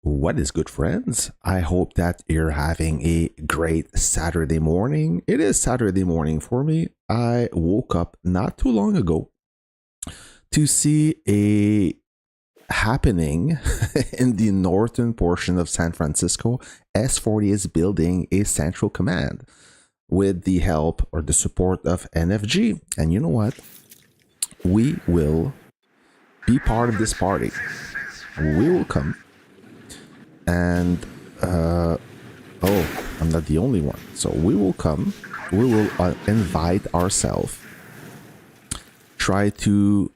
What is good, friends? I hope that you're having a great Saturday morning. It is Saturday morning for me. I woke up not too long ago to see a happening in the northern portion of San Francisco. S40 is building a central command with the help or the support of Nfg. And you know what? We will be part of this party. We will come. And oh, I'm not the only one, so we will come, we will invite ourselves, try to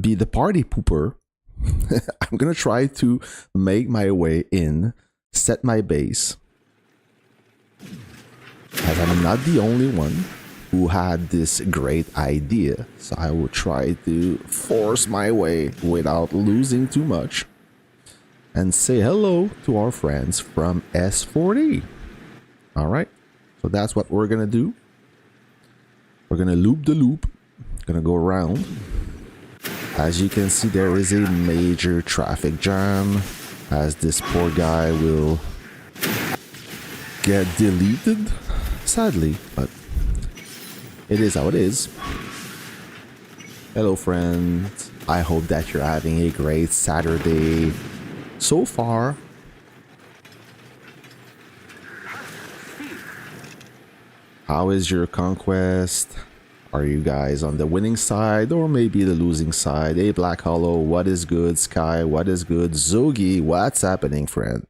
be the party pooper. I'm gonna try to make my way in, set my base, as I'm not the only one who had this great idea, so I will try to force my way without losing too much and say hello to our friends from S40. All right, so that's what we're gonna do. We're gonna loop the loop, gonna go around. As you can see, there is a major traffic jam as this poor guy will get deleted, sadly, but it is how it is. Hello, friends. I hope that you're having a great Saturday so far. How is your Conquest? Are you guys on the winning side or maybe the losing side? Hey, Black Hollow, what is good? Sky, what is good? Zogi, what's happening, friend?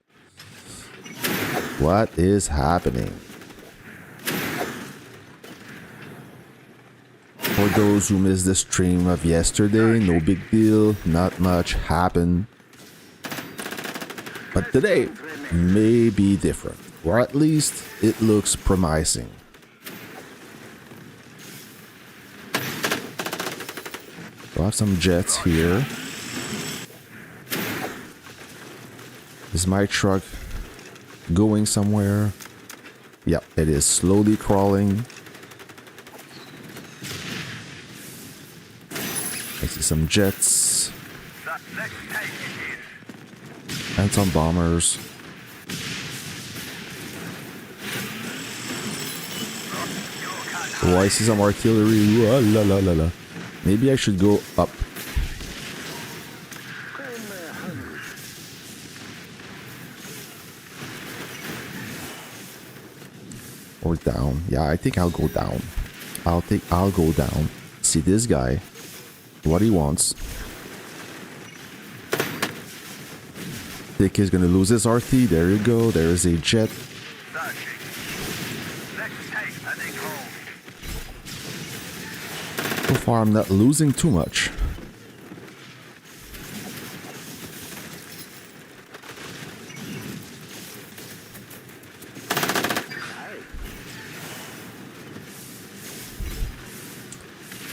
What is happening? For those who missed the stream of yesterday, no big deal, not much happened. But today may be different, or at least it looks promising. So I have some jets here. Is my truck going somewhere? Yep, it is slowly crawling. I see some jets and some bombers. Oh, I see some artillery. Ooh, la, la, la, la. Maybe I should go up. Or down. Yeah, I think I'll go down. I'll go down. See this guy. What he wants. Dick is gonna lose his RT. There you go. There is a jet. So far, I'm not losing too much.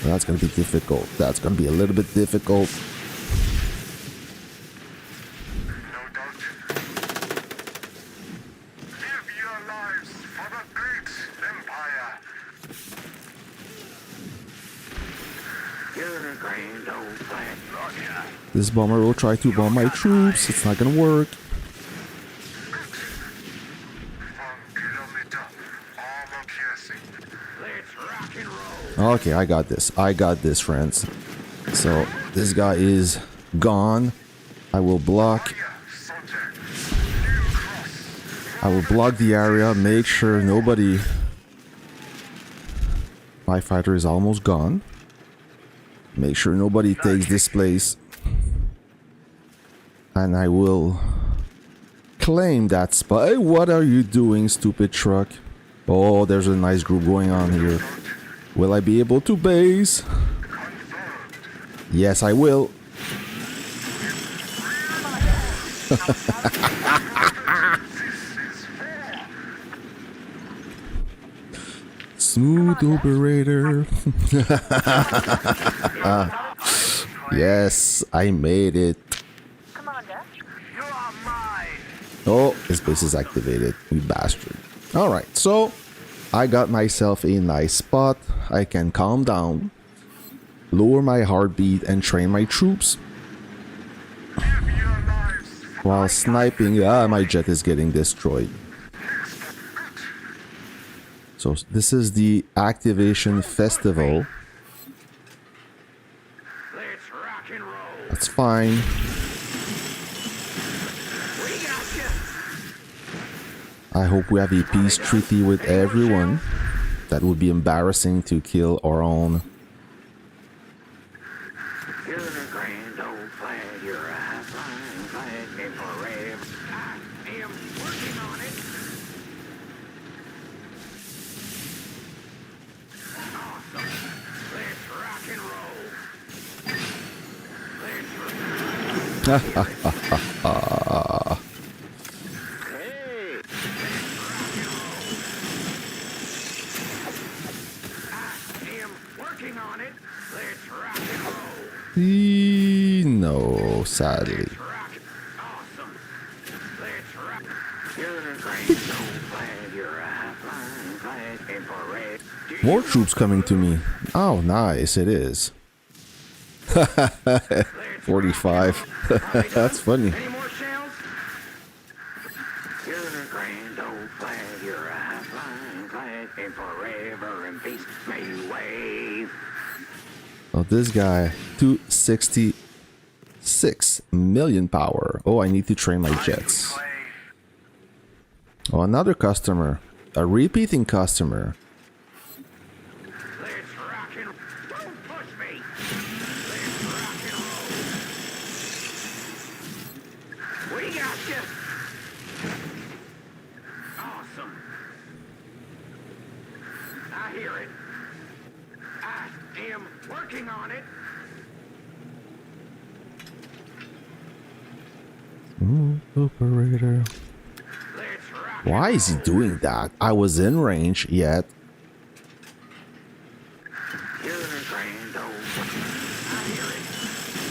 That's going to be difficult. That's going to be a little bit difficult. No doubt. Live your lives for the great empire. You're a grand old flag. Roger. This bomber will try to bomb my troops. It's not going to work. 1 kilometer. Armor piercing. Let's rock and roll. Okay, I got this. I got this, friends. So, this guy is gone. I will block. I will block the area. Make sure nobody... My fighter is almost gone. Make sure nobody takes this place. And I will claim that spot. Hey, what are you doing, stupid truck? Oh, there's a nice group going on here. Will I be able to base? Yes, I will. Smooth operator. Yes, I made it. Oh, his base is activated, you bastard. Alright, so I got myself a nice spot. I can calm down, lower my heartbeat, and train my troops. while sniping. My jet is getting destroyed. So this is the activation festival. Let's rock and roll. That's fine. We got you. I hope we have a peace treaty with everyone. That would be embarrassing to kill our own. You're a grand old flag. You're a high-flying flag. And forever. I am working on it. Awesome. Let's rock and roll. Let's rock. Hey. I am working on it. Let's rock and roll. No, sadly. Let's rock. Awesome. Let's rock. You're a grand old flag. You're a high-flying flag. And forever. More troops coming to me. Oh, nice, it is. 45. That's funny. Any more shells? You're a grand old flag. You're a high-flying flag. And forever in peace may you wave. Oh, this guy, 266 million power. Oh, I need to train my jets. Oh, another customer. A repeating customer. Let's rock and don't push me. Let's rock and roll. We got you. Awesome. I hear it. I am working on it. Operator. Let's rock. Why is he doing that? I was in range yet. You're a grand old. I hear it.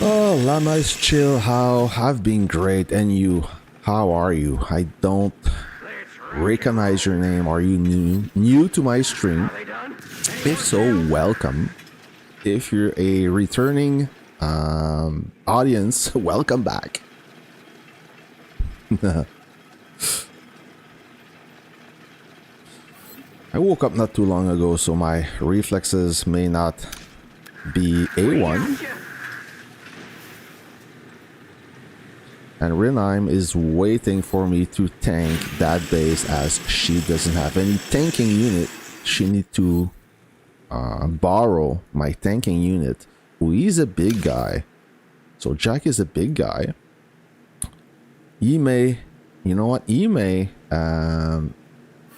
Oh, Lama's chill. How? I've been great. And you? How are you? I don't Let's rock. recognize your name. Are you new to my stream? Are they done? If so, welcome. If you're a returning audience, welcome back. I woke up not too long ago, so my reflexes may not be A1. And Renheim is waiting for me to tank that base, as she doesn't have any tanking unit. She need to borrow my tanking unit. Who is a big guy. So Jack is a big guy. He may, you know what? He may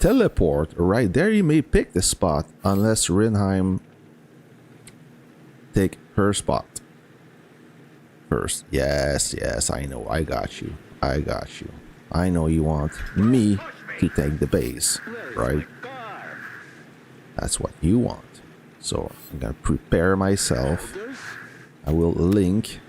teleport right there. He may pick the spot unless Renheim take her spot first. Yes, I know. I got you. I know you want me to take the base, right? That's what you want. So I'm gonna prepare myself. I will link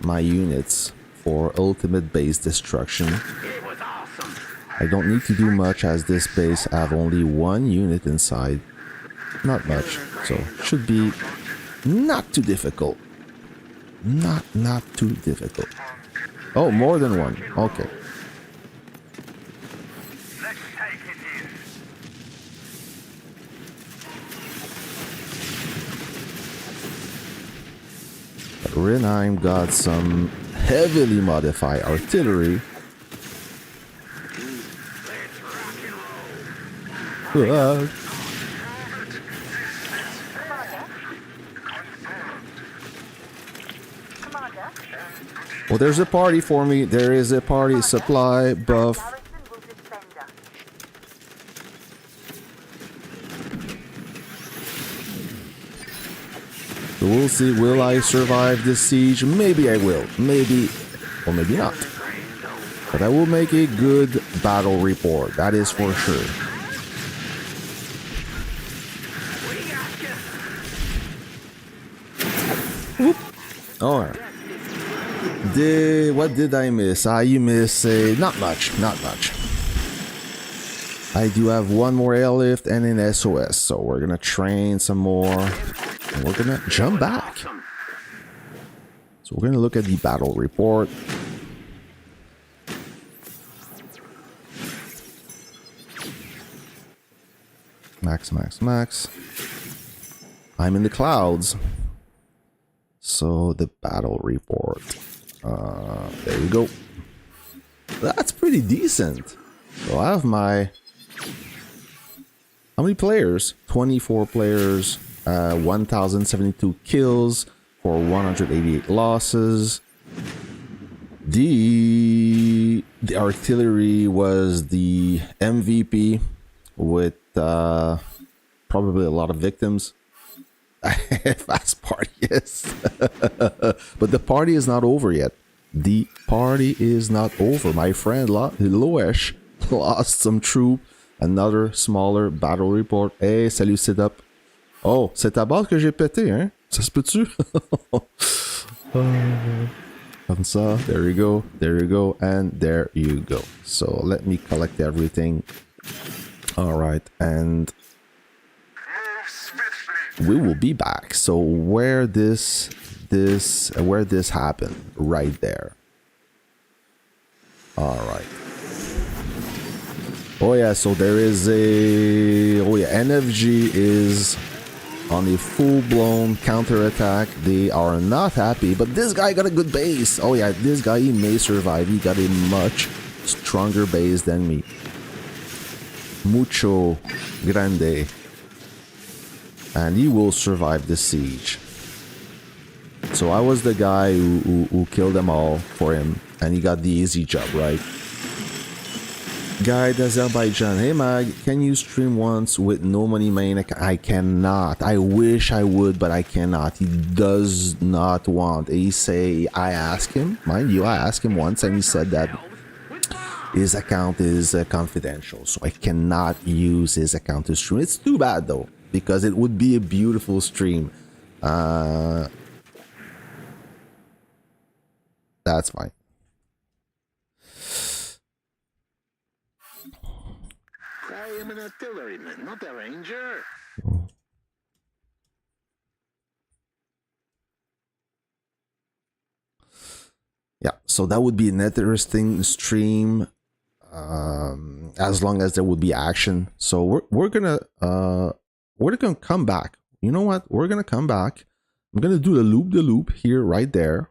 my units for ultimate base destruction. It was awesome. I don't need to do much, as this base have only one unit inside. Not much, so should be not too difficult. Not too difficult. Oh, more than one. Okay. Let's take it in. Renheim got some heavily modified artillery. Well, there's a party for me. There is a party. Supply buff. So we'll see. Will I survive this siege? Maybe I will. Maybe, or maybe not. But I will make a good battle report. That is for sure. Oop. Alright. What did I miss? You miss not much. I do have one more airlift and an SOS, so we're gonna train some more. And we're gonna jump back. So we're gonna look at the battle report. Max. I'm in the clouds. So the battle report. There you go. That's pretty decent. So I have my... How many players? 24 players. 1,072 kills for 188 losses. The artillery was the MVP with probably a lot of victims. Fast party, yes. But the party is not over yet. The party is not over. My friend Loesh lost some troop. Another smaller battle report. Hey, salut, sit up. Oh, c'est ta barre que j'ai pété, hein? Ça se peut-tu? Comme ça. There you go. There you go. And there you go. So let me collect everything. All right. And we will be back. So where this happened, right there. All right. Oh yeah, so there is a... Oh yeah, Nfg is on a full-blown counterattack. They are not happy, but this guy got a good base. Oh yeah, this guy, he may survive. He got a much stronger base than me. Mucho grande. And he will survive the siege. So I was the guy who killed them all for him, and he got the easy job, right? Guide Azerbaijan. Hey Mag, can you stream once with no money main account? I cannot. I wish I would, but I cannot. He does not want. I asked him, mind you, I asked him once, and he said that his account is confidential, so I cannot use his account to stream. It's too bad though, because it would be a beautiful stream. That's fine. I am an artilleryman, not a ranger. Yeah, so that would be an interesting stream, as long as there would be action. So we're gonna come back. You know what? We're gonna come back. I'm gonna do the loop here, right there.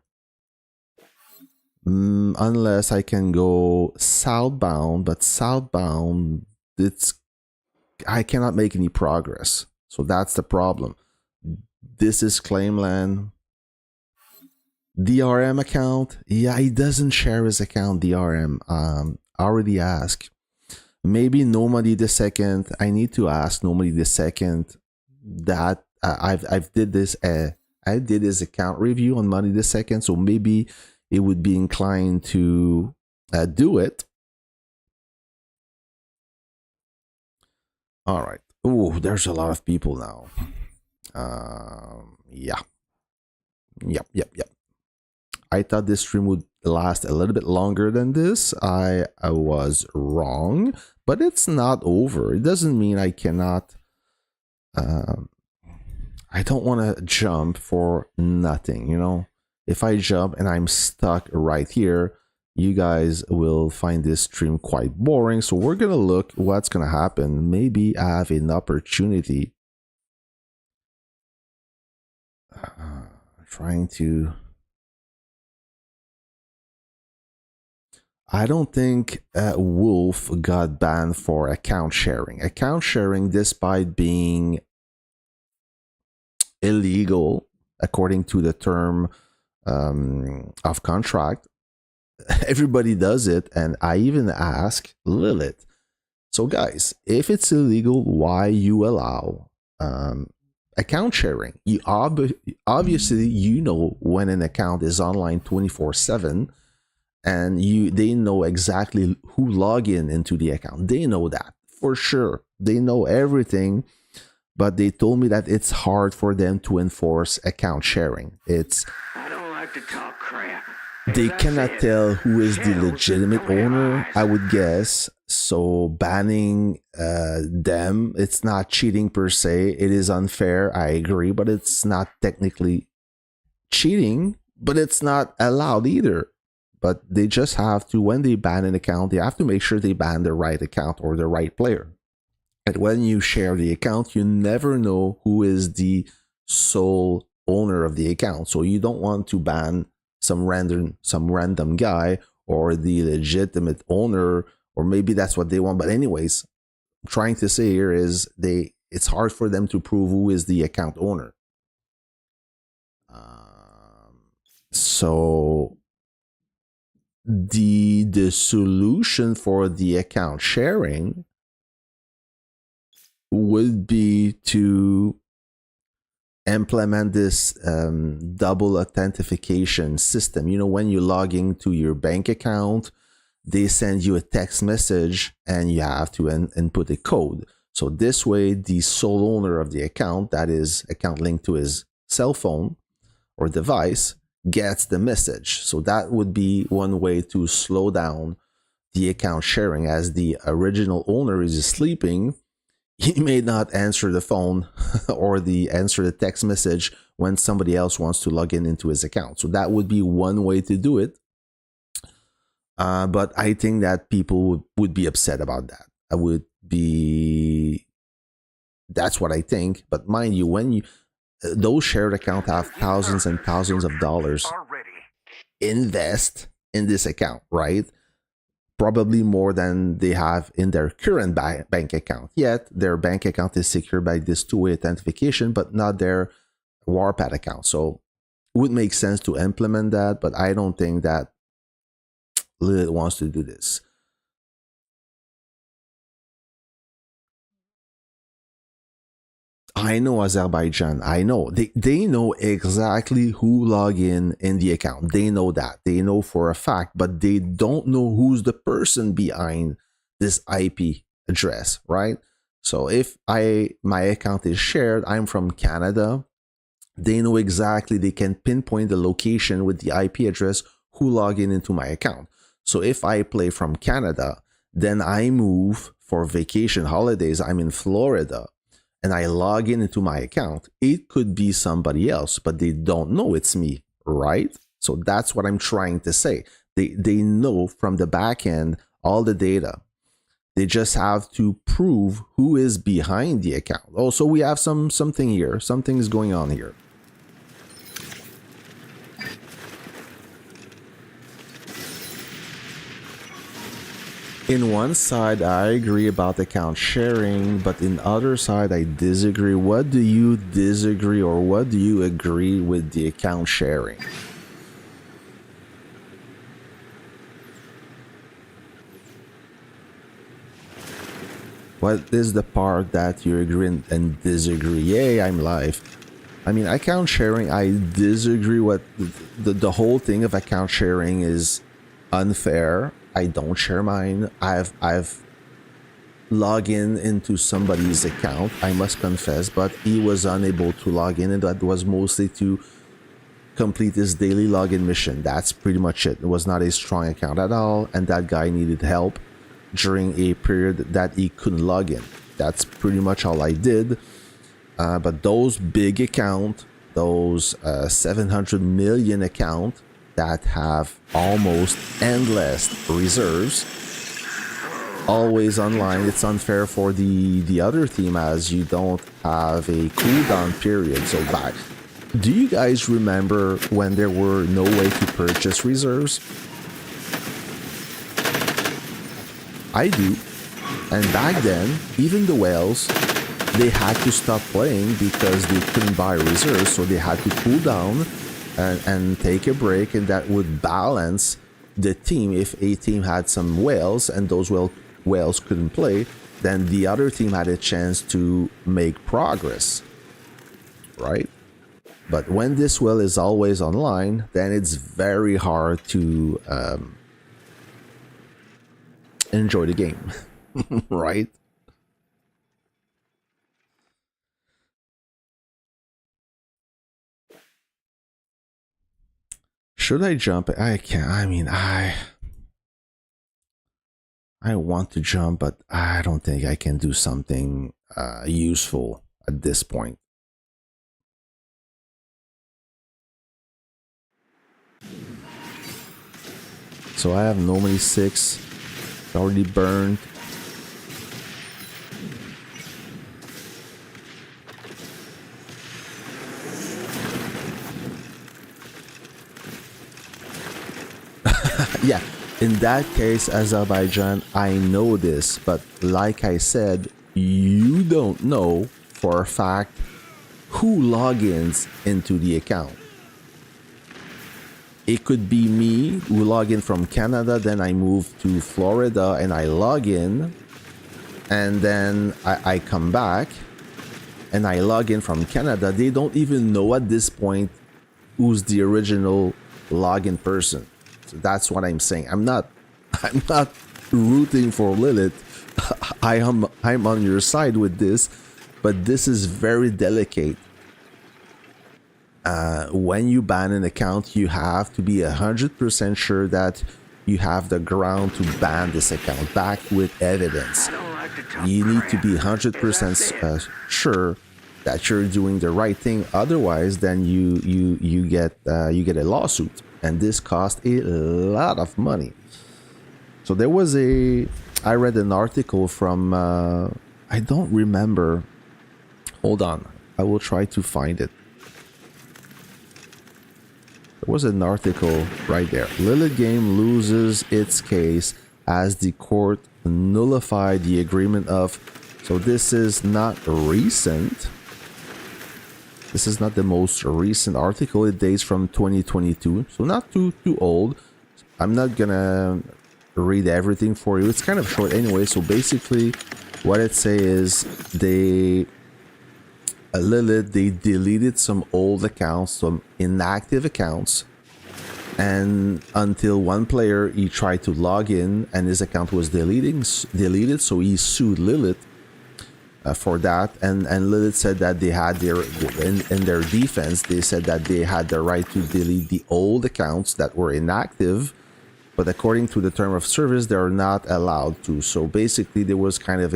Unless I can go southbound, but southbound, I cannot make any progress. So that's the problem. This is claimland. DRM account. Yeah, he doesn't share his account, DRM. I already asked. Maybe Nomady the second. I need to ask Nomady the second that I did this. I did his account review on Monday the second, so maybe it would be inclined to do it. All right. Oh, there's a lot of people now. Yeah. Yep. I thought this stream would last a little bit longer than this. I was wrong, but it's not over. It doesn't mean I cannot. I don't want to jump for nothing, you know. If I jump and I'm stuck right here, you guys will find this stream quite boring. So we're gonna look what's gonna happen. Maybe I have an opportunity. Trying to. I don't think Wolf got banned for account sharing. Account sharing, despite being illegal according to the term of contract, everybody does it. And I even ask Lilith, so guys, if it's illegal, why you allow account sharing? You obviously, you know, when an account is online 24/7, and they know exactly who log into the account. They know that for sure. They know everything, but they told me that it's hard for them to enforce account sharing. I don't like to talk crap. They cannot tell who is the legitimate owner, I would guess. So banning them, it's not cheating per se. It is unfair, I agree, but it's not technically cheating, but it's not allowed either. But they just have to, when they ban an account, they have to make sure they ban the right account or the right player. And when you share the account, you never know who is the sole owner of the account. So you don't want to ban some random guy or the legitimate owner, or maybe that's what they want. But anyways, I'm trying to say here is it's hard for them to prove who is the account owner. So the solution for the account sharing would be to implement this double authentication system. You know, when you log into your bank account, they send you a text message and you have to input a code. So this way, the sole owner of the account, that is account linked to his cell phone or device, gets the message. So that would be one way to slow down the account sharing. As the original owner is sleeping, he may not answer the phone or answer the text message when somebody else wants to log into his account. So that would be one way to do it. But I think that people would be upset about that. That's what I think. But mind you, when those shared accounts have thousands and thousands of dollars invest in this account, right? Probably more than they have in their current bank account. Yet their bank account is secured by this two-way authentication, but not their Warpath account. So it would make sense to implement that, but I don't think that Lilith wants to do this. I know Azerbaijan. I know they know exactly who log in the account. They know that. They know for a fact, but they don't know who's the person behind this IP address, right? So if my account is shared, I'm from Canada. They know exactly. They can pinpoint the location with the IP address who log into my account. So if I play from Canada, then I move for vacation holidays. I'm in Florida. And I log into my account, it could be somebody else, but they don't know it's me, right? So that's what I'm trying to say. They know from the back end all the data. They just have to prove who is behind the account. Oh, so we have something here. Something is going on here. In one side, I agree about account sharing, but in other side, I disagree. What do you disagree, or what do you agree with the account sharing? What is the part that you agree and disagree? Yay, I'm live. I mean, account sharing, I disagree. What the whole thing of account sharing is unfair. I don't share mine. I've logged into somebody's account, I must confess, but he was unable to log in, and that was mostly to complete his daily login mission. That's pretty much it. It was not a strong account at all, and that guy needed help during a period that he couldn't log in. That's pretty much all I did. But those big account, those 700 million account that have almost endless reserves, always online, it's unfair for the other team, as you don't have a cooldown period. So back, do you guys remember when there were no way to purchase reserves? I do. And back then, even the whales, they had to stop playing because they couldn't buy reserves, so they had to cool down and take a break, and that would balance the team. If a team had some whales and those whales couldn't play, then the other team had a chance to make progress, right? But when this whale is always online, then it's very hard to enjoy the game, right? Should I jump? I can't. I mean, I want to jump, but I don't think I can do something useful at this point. So I have normally 6 already burned. Yeah, in that case, Azerbaijan, I know this, but like I said, you don't know for a fact who logins into the account. It could be me who log in from Canada, then I move to Florida and I log in, and then I come back and I log in from Canada. They don't even know at this point who's the original login person. So that's what I'm saying. I'm not rooting for Lilith. I'm on your side with this, but this is very delicate. When you ban an account, you have to be 100% sure that you have the ground to ban this account, backed with evidence. You need to be 100% sure that you're doing the right thing. Otherwise, then you get a lawsuit, and this costs a lot of money. So there was I read an article from I don't remember. Hold on, I will try to find it. There was an article right there. Lilith Game loses its case as the court nullified the agreement of. So this is not recent. This is not the most recent article. It dates from 2022, so not too old. I'm not gonna read everything for you. It's kind of short anyway. So basically, what it says is Lilith, they deleted some old accounts, some inactive accounts, and until one player, he tried to log in and his account was deleted, so he sued Lilith for that, and Lilith said that they had in their defense, they said that they had the right to delete the old accounts that were inactive, but according to the term of service, they're not allowed to. So basically, there was kind of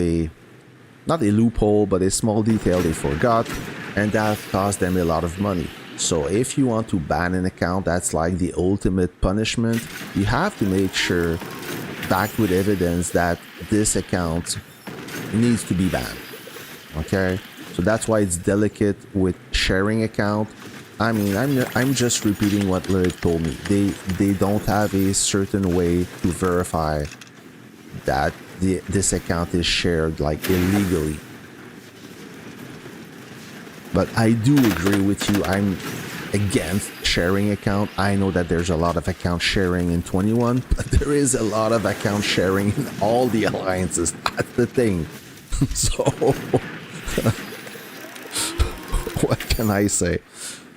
not a loophole, but a small detail they forgot, and that cost them a lot of money. So if you want to ban an account, that's like the ultimate punishment. You have to make sure, backed with evidence, that this account needs to be banned. Okay, so that's why it's delicate with sharing account. I mean, I'm just repeating what Lilith told me. They don't have a certain way to verify that this account is shared like illegally. But I do agree with you. I'm against sharing account. I know that there's a lot of account sharing in 21, but there is a lot of account sharing in all the alliances. That's the thing. So what can I say?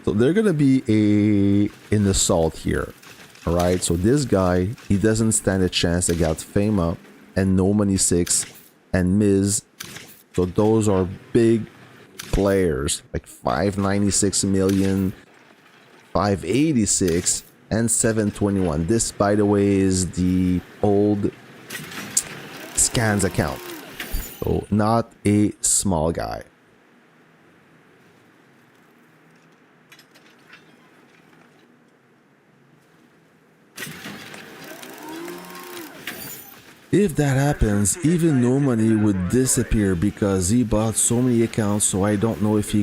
So there's gonna be an assault here. All right. So this guy, he doesn't stand a chance against Fema and No Money 6 and Miz. So those are big players, like 596 million, 586, and 721. This, by the way, is the old scans account. So not a small guy. If that happens, even No Money would disappear because he bought so many accounts, so I don't know if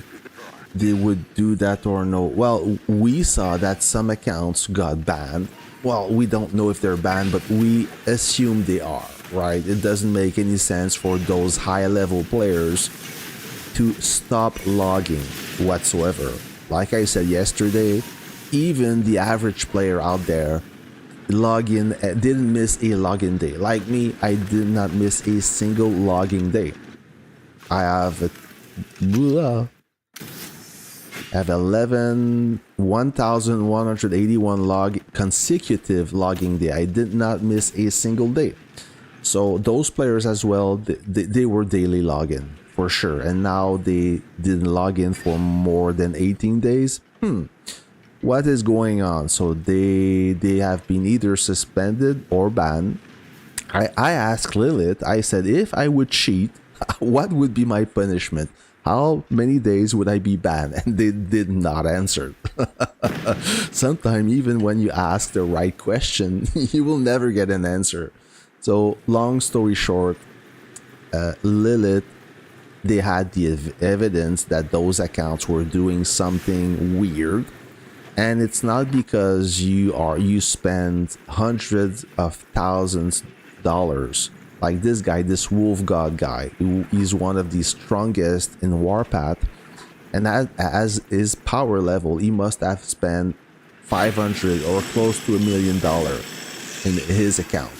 they would do that or no. Well, we saw that some accounts got banned. Well, we don't know if they're banned, but we assume they are, right? It doesn't make any sense for those high-level players to stop logging whatsoever. Like I said yesterday, even the average player out there login didn't miss a login day. Like me, I did not miss a single logging day. I have 1181 consecutive logging day. I did not miss a single day. So those players as well, they were daily login for sure, and now they didn't log in for more than 18 days. What is going on? So they have been either suspended or banned. I asked Lilith, I said, if I would cheat, what would be my punishment? How many days would I be banned? And they did not answer. Sometimes even when you ask the right question, you will never get an answer. So long story short, Lilith, they had the evidence that those accounts were doing something weird. And it's not because you spend hundreds of thousands dollars. Like this guy, this wolf god guy, who is one of the strongest in Warpath, and as his power level, he must have spent 500 or close to $1 million in his account.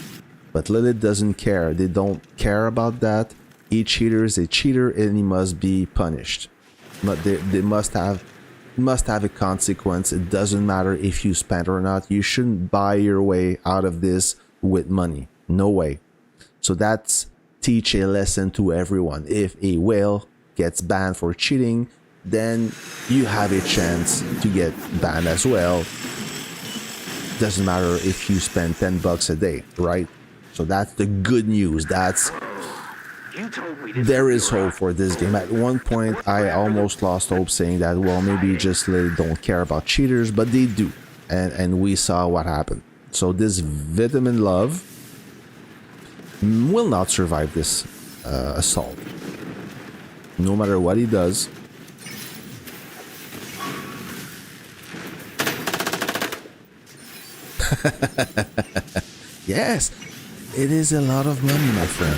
But Lilith doesn't care. They don't care about that. Each cheater is a cheater, and he must be punished. But they must have a consequence. It doesn't matter if you spend or not. You shouldn't buy your way out of this with money. No way. So that's teach a lesson to everyone. If a whale gets banned for cheating, then you have a chance to get banned as well. Doesn't matter if you spend $10 a day, right? So that's the good news. There is hope for this game. At one point, I almost lost hope, saying that, well, maybe just they don't care about cheaters, but they do. And we saw what happened. So this Vitamin Love will not survive this assault. No matter what he does. Yes, it is a lot of money, my friend.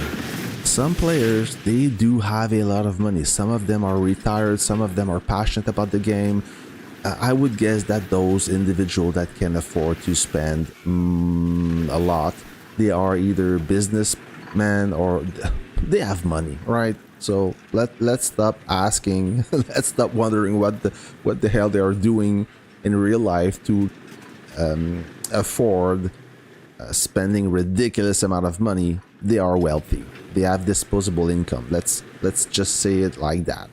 Some players, they do have a lot of money. Some of them are retired, some of them are passionate about the game. I would guess that those individuals that can afford to spend a lot, they are either businessmen or they have money, right? So let's stop asking, let's stop wondering what the hell they are doing in real life to afford spending ridiculous amount of money. They are wealthy. They have disposable income. Let's just say it like that.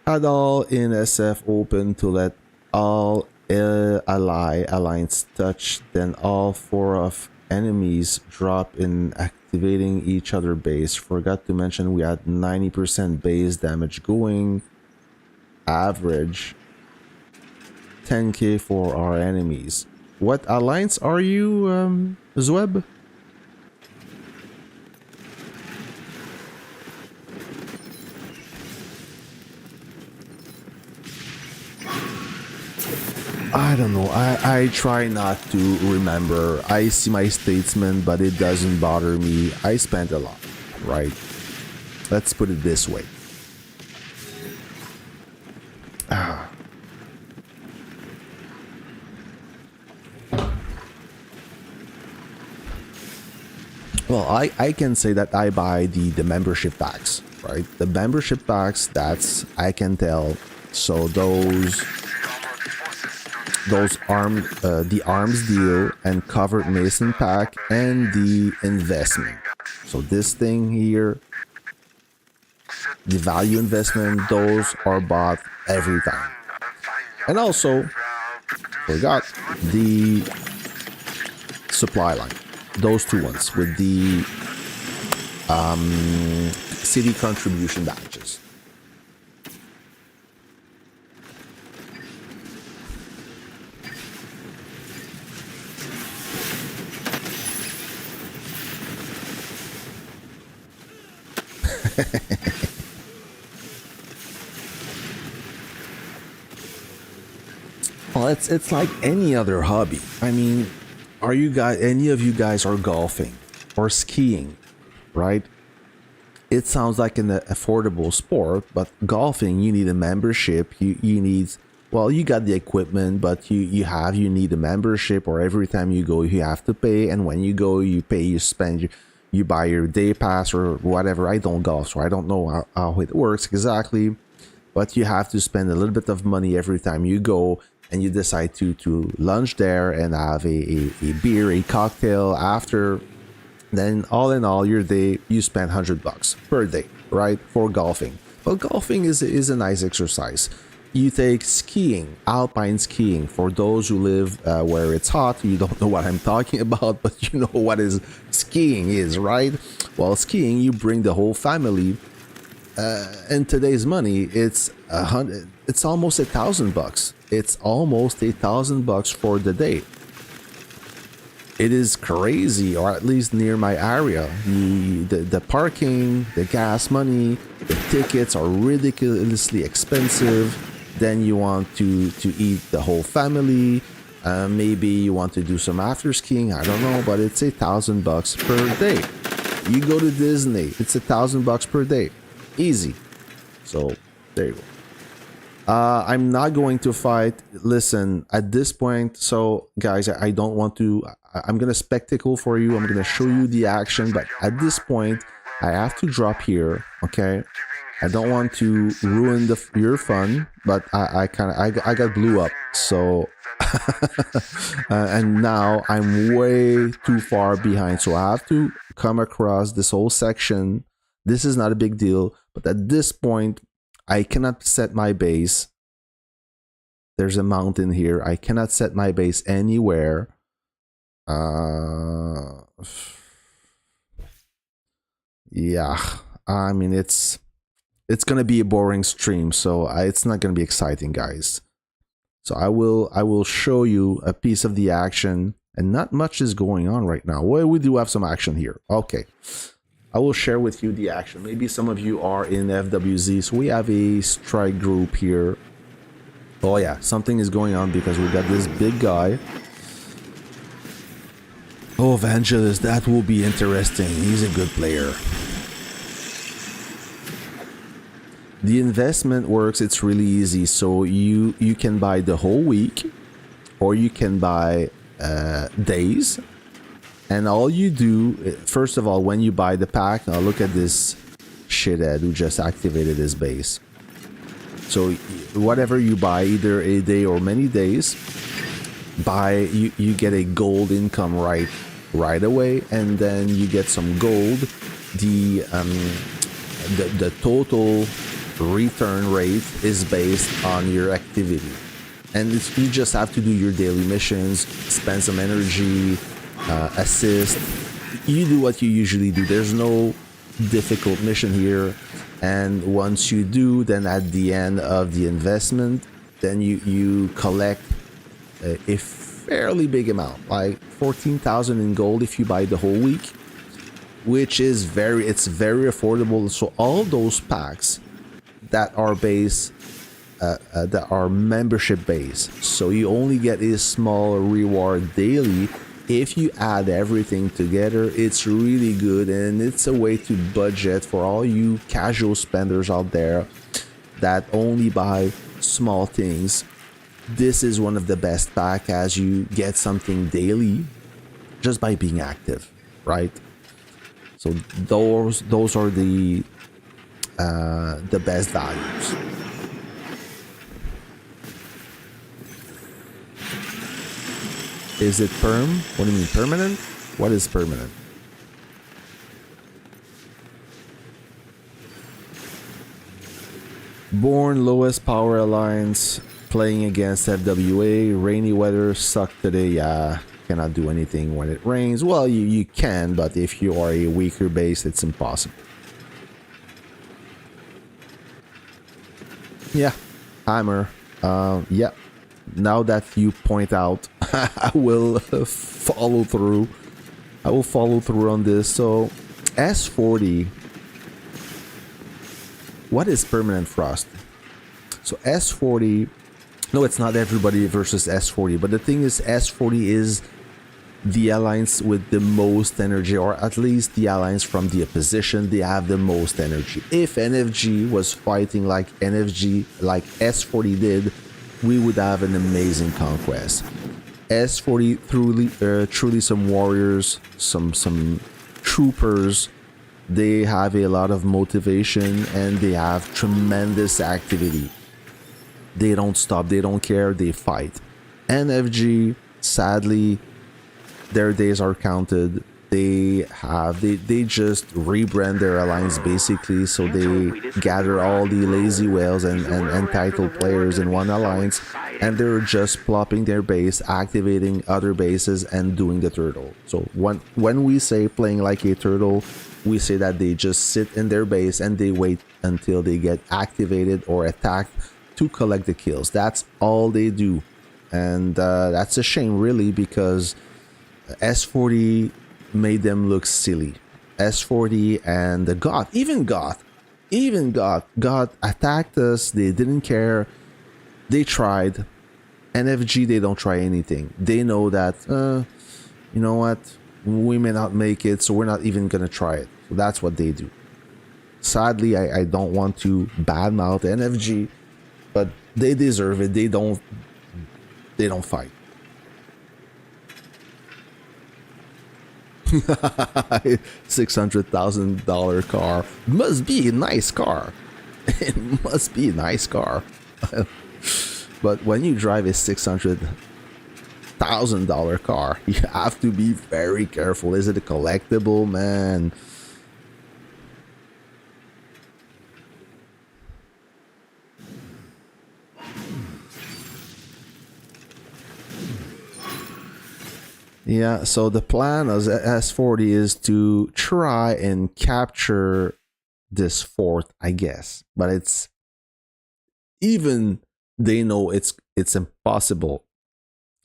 Had all in SF open to let all alliance touch, then all 4 of enemies drop in activating each other base. Forgot to mention we had 90% base damage going. Average 10k for our enemies. What alliance are you, Zweb? I don't know. I try not to remember. I see my statesman, but it doesn't bother me. I spent a lot, right? Let's put it this way. Well, I can say that I buy the membership packs, right? The membership packs, that's, I can tell. So those the arms deal and covered mason pack and the investment. So this thing here, the value investment, those are bought every time. And also, forgot the supply line. Those two ones with the city contribution badges. Well, it's like any other hobby. I mean, are you guys, any of you guys are golfing or skiing, right? It sounds like an affordable sport, but golfing, you need a membership. You need, well, you got the equipment, but you need a membership, or every time you go, you have to pay. And when you go, you pay, you spend, you buy your day pass or whatever. I don't golf, so I don't know how it works exactly, but you have to spend a little bit of money every time you go. And you decide to lunch there and have a beer, a cocktail after. Then all in all, your day, you spend $100 per day, right, for golfing. But golfing is a nice exercise. You take skiing, alpine skiing. For those who live where it's hot, you don't know what I'm talking about, but you know what is skiing is, right? Well, skiing, you bring the whole family. In today's money, it's almost $1,000. It's almost $1,000 for the day. It is crazy, or at least near my area. The parking, the gas money, the tickets are ridiculously expensive. then you want to eat the whole family. Maybe you want to do some after skiing, I don't know, but it's $1,000 per day. You go to Disney, it's $1,000 per day, easy. So there you go. I'm not going to fight. Listen, at this point, so guys, I don't want to. I'm gonna spectacle for you. I'm gonna show you the action, but at this point, I have to drop here. Okay, I don't want to ruin your fun, but I got blew up. So and now I'm way too far behind. So I have to come across this whole section. This is not a big deal, but at this point, I cannot set my base. There's a mountain here. I cannot set my base anywhere. Yeah, I mean it's gonna be a boring stream, so it's not gonna be exciting, guys. So I will show you a piece of the action, and not much is going on right now. Well, we do have some action here. Okay. I will share with you the action. Maybe some of you are in FWZ. So we have a strike group here. Oh yeah, something is going on because we got this big guy. Oh, Evangelist, that will be interesting. He's a good player. The investment works, it's really easy. So you can buy the whole week, or you can buy days. And all you do, first of all, when you buy the pack, now look at this shithead who just activated his base. So whatever you buy, either a day or many days, you get a gold income right away, and then you get some gold. The total return rate is based on your activity, and you just have to do your daily missions, spend some energy. Assist. You do what you usually do. There's no difficult mission here, and once you do, then at the end of the investment, then you collect a fairly big amount, like 14,000 in gold if you buy the whole week, which is very affordable. So all those packs that are that are membership based, so you only get a small reward daily. If you add everything together, it's really good, and it's a way to budget for all you casual spenders out there that only buy small things. This is one of the best packs, as you get something daily just by being active, right? So those are the best values. Is it perm? What do you mean, permanent? What is permanent? Born lowest power alliance, playing against FWA. Rainy weather sucked today. Yeah, cannot do anything when it rains. Well, you can, but if you are a weaker base, it's impossible. Yeah, hammer. Yeah. Now that you point out, I will follow through. I will follow through on this. So, S40. What is permanent frost? So S40. No, it's not everybody versus S40. But the thing is, S40 is the alliance with the most energy, or at least the alliance from the opposition. They have the most energy. If Nfg was fighting like S40 did, we would have an amazing conquest. S40 truly some warriors, some troopers. They have a lot of motivation, and they have tremendous activity. They don't stop, they don't care, they fight. Nfg, sadly, their days are counted. They just rebrand their alliance basically, so they gather all the lazy whales and entitled players in one alliance, and they're just plopping their base, activating other bases, and doing the turtle. So when we say playing like a turtle, we say that they just sit in their base and they wait until they get activated or attacked to collect the kills. That's all they do, and that's a shame really, because S40 made them look silly. S40 and the Goth, even Goth attacked us. They didn't care. They tried. NFG, they don't try anything. They know that, you know what, we may not make it, so we're not even gonna try it. So that's what they do. Sadly, I don't want to badmouth NFG, but they deserve it. They don't fight. $600,000 car must be a nice car. It must be a nice car. But when you drive a $600,000 car, you have to be very careful. Is it a collectible, man? Yeah, so the plan as S40 is to try and capture this fort, I guess. But it's even they know it's impossible.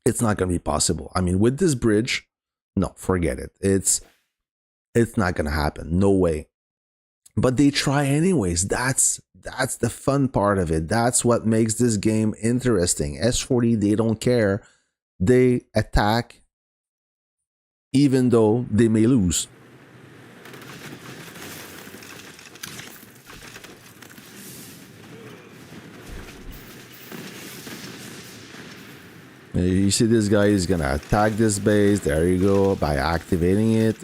It's not gonna be possible. I mean, with this bridge, no, forget it. It's not gonna happen. No way. But they try anyways. That's the fun part of it. That's what makes this game interesting. S40, they don't care. They attack even though they may lose. You see this guy is gonna attack this base. There you go, by activating it,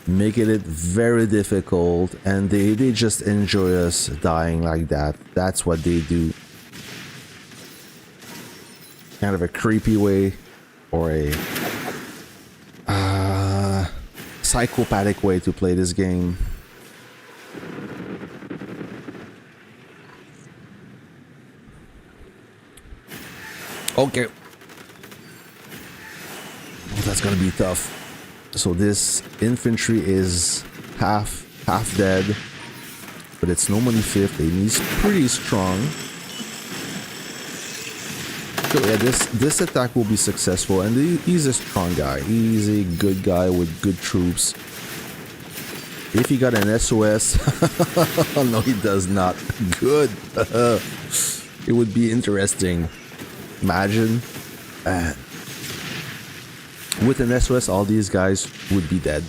making it very difficult, and they just enjoy us dying like that. That's what they do. Kind of a creepy way, or a psychopathic way to play this game. Okay. Oh, that's gonna be tough. So this infantry is half dead, but it's normally fifth, and he's pretty strong. So yeah, this attack will be successful, and he's a strong guy. He's a good guy with good troops. If he got an SOS, no, he does not. Good. It would be interesting. Imagine, with an SOS, all these guys would be dead.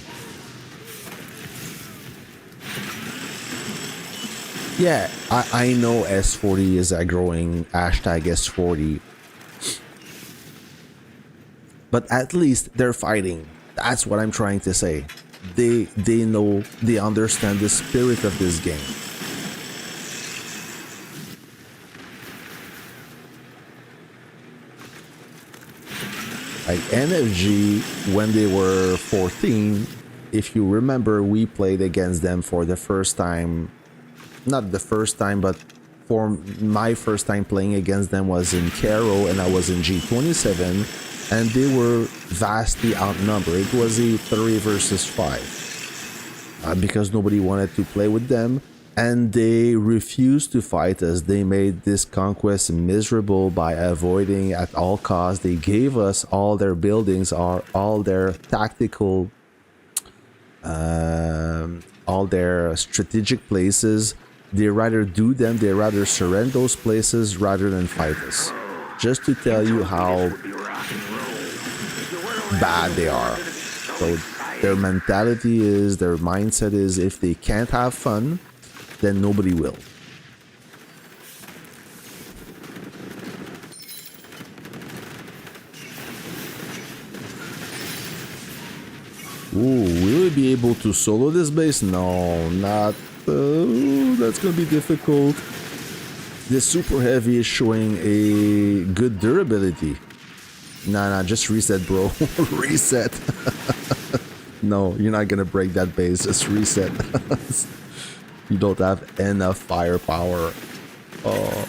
Yeah, I know S40 is aggroing #S40. But at least they're fighting. That's what I'm trying to say. They know, they understand the spirit of this game. Like NFG, when they were 14, if you remember, we played against them for the first time. Not the first time, but for my first time playing against them was in Caro, and I was in G27. And they were vastly outnumbered. It was a 3 versus 5 because nobody wanted to play with them, and they refused to fight us. They made this conquest miserable by avoiding at all costs. They gave us all their buildings, all their tactical, all their strategic places. They rather do them. They rather surrender those places rather than fight us. Just to tell you how bad they are. So their mentality is, their mindset is, if they can't have fun, then nobody will. Ooh, will we be able to solo this base? No, not. That's gonna be difficult. This super heavy is showing a good durability. Nah, just reset, bro. Reset. No, you're not gonna break that base. Just reset. You don't have enough firepower. Oh.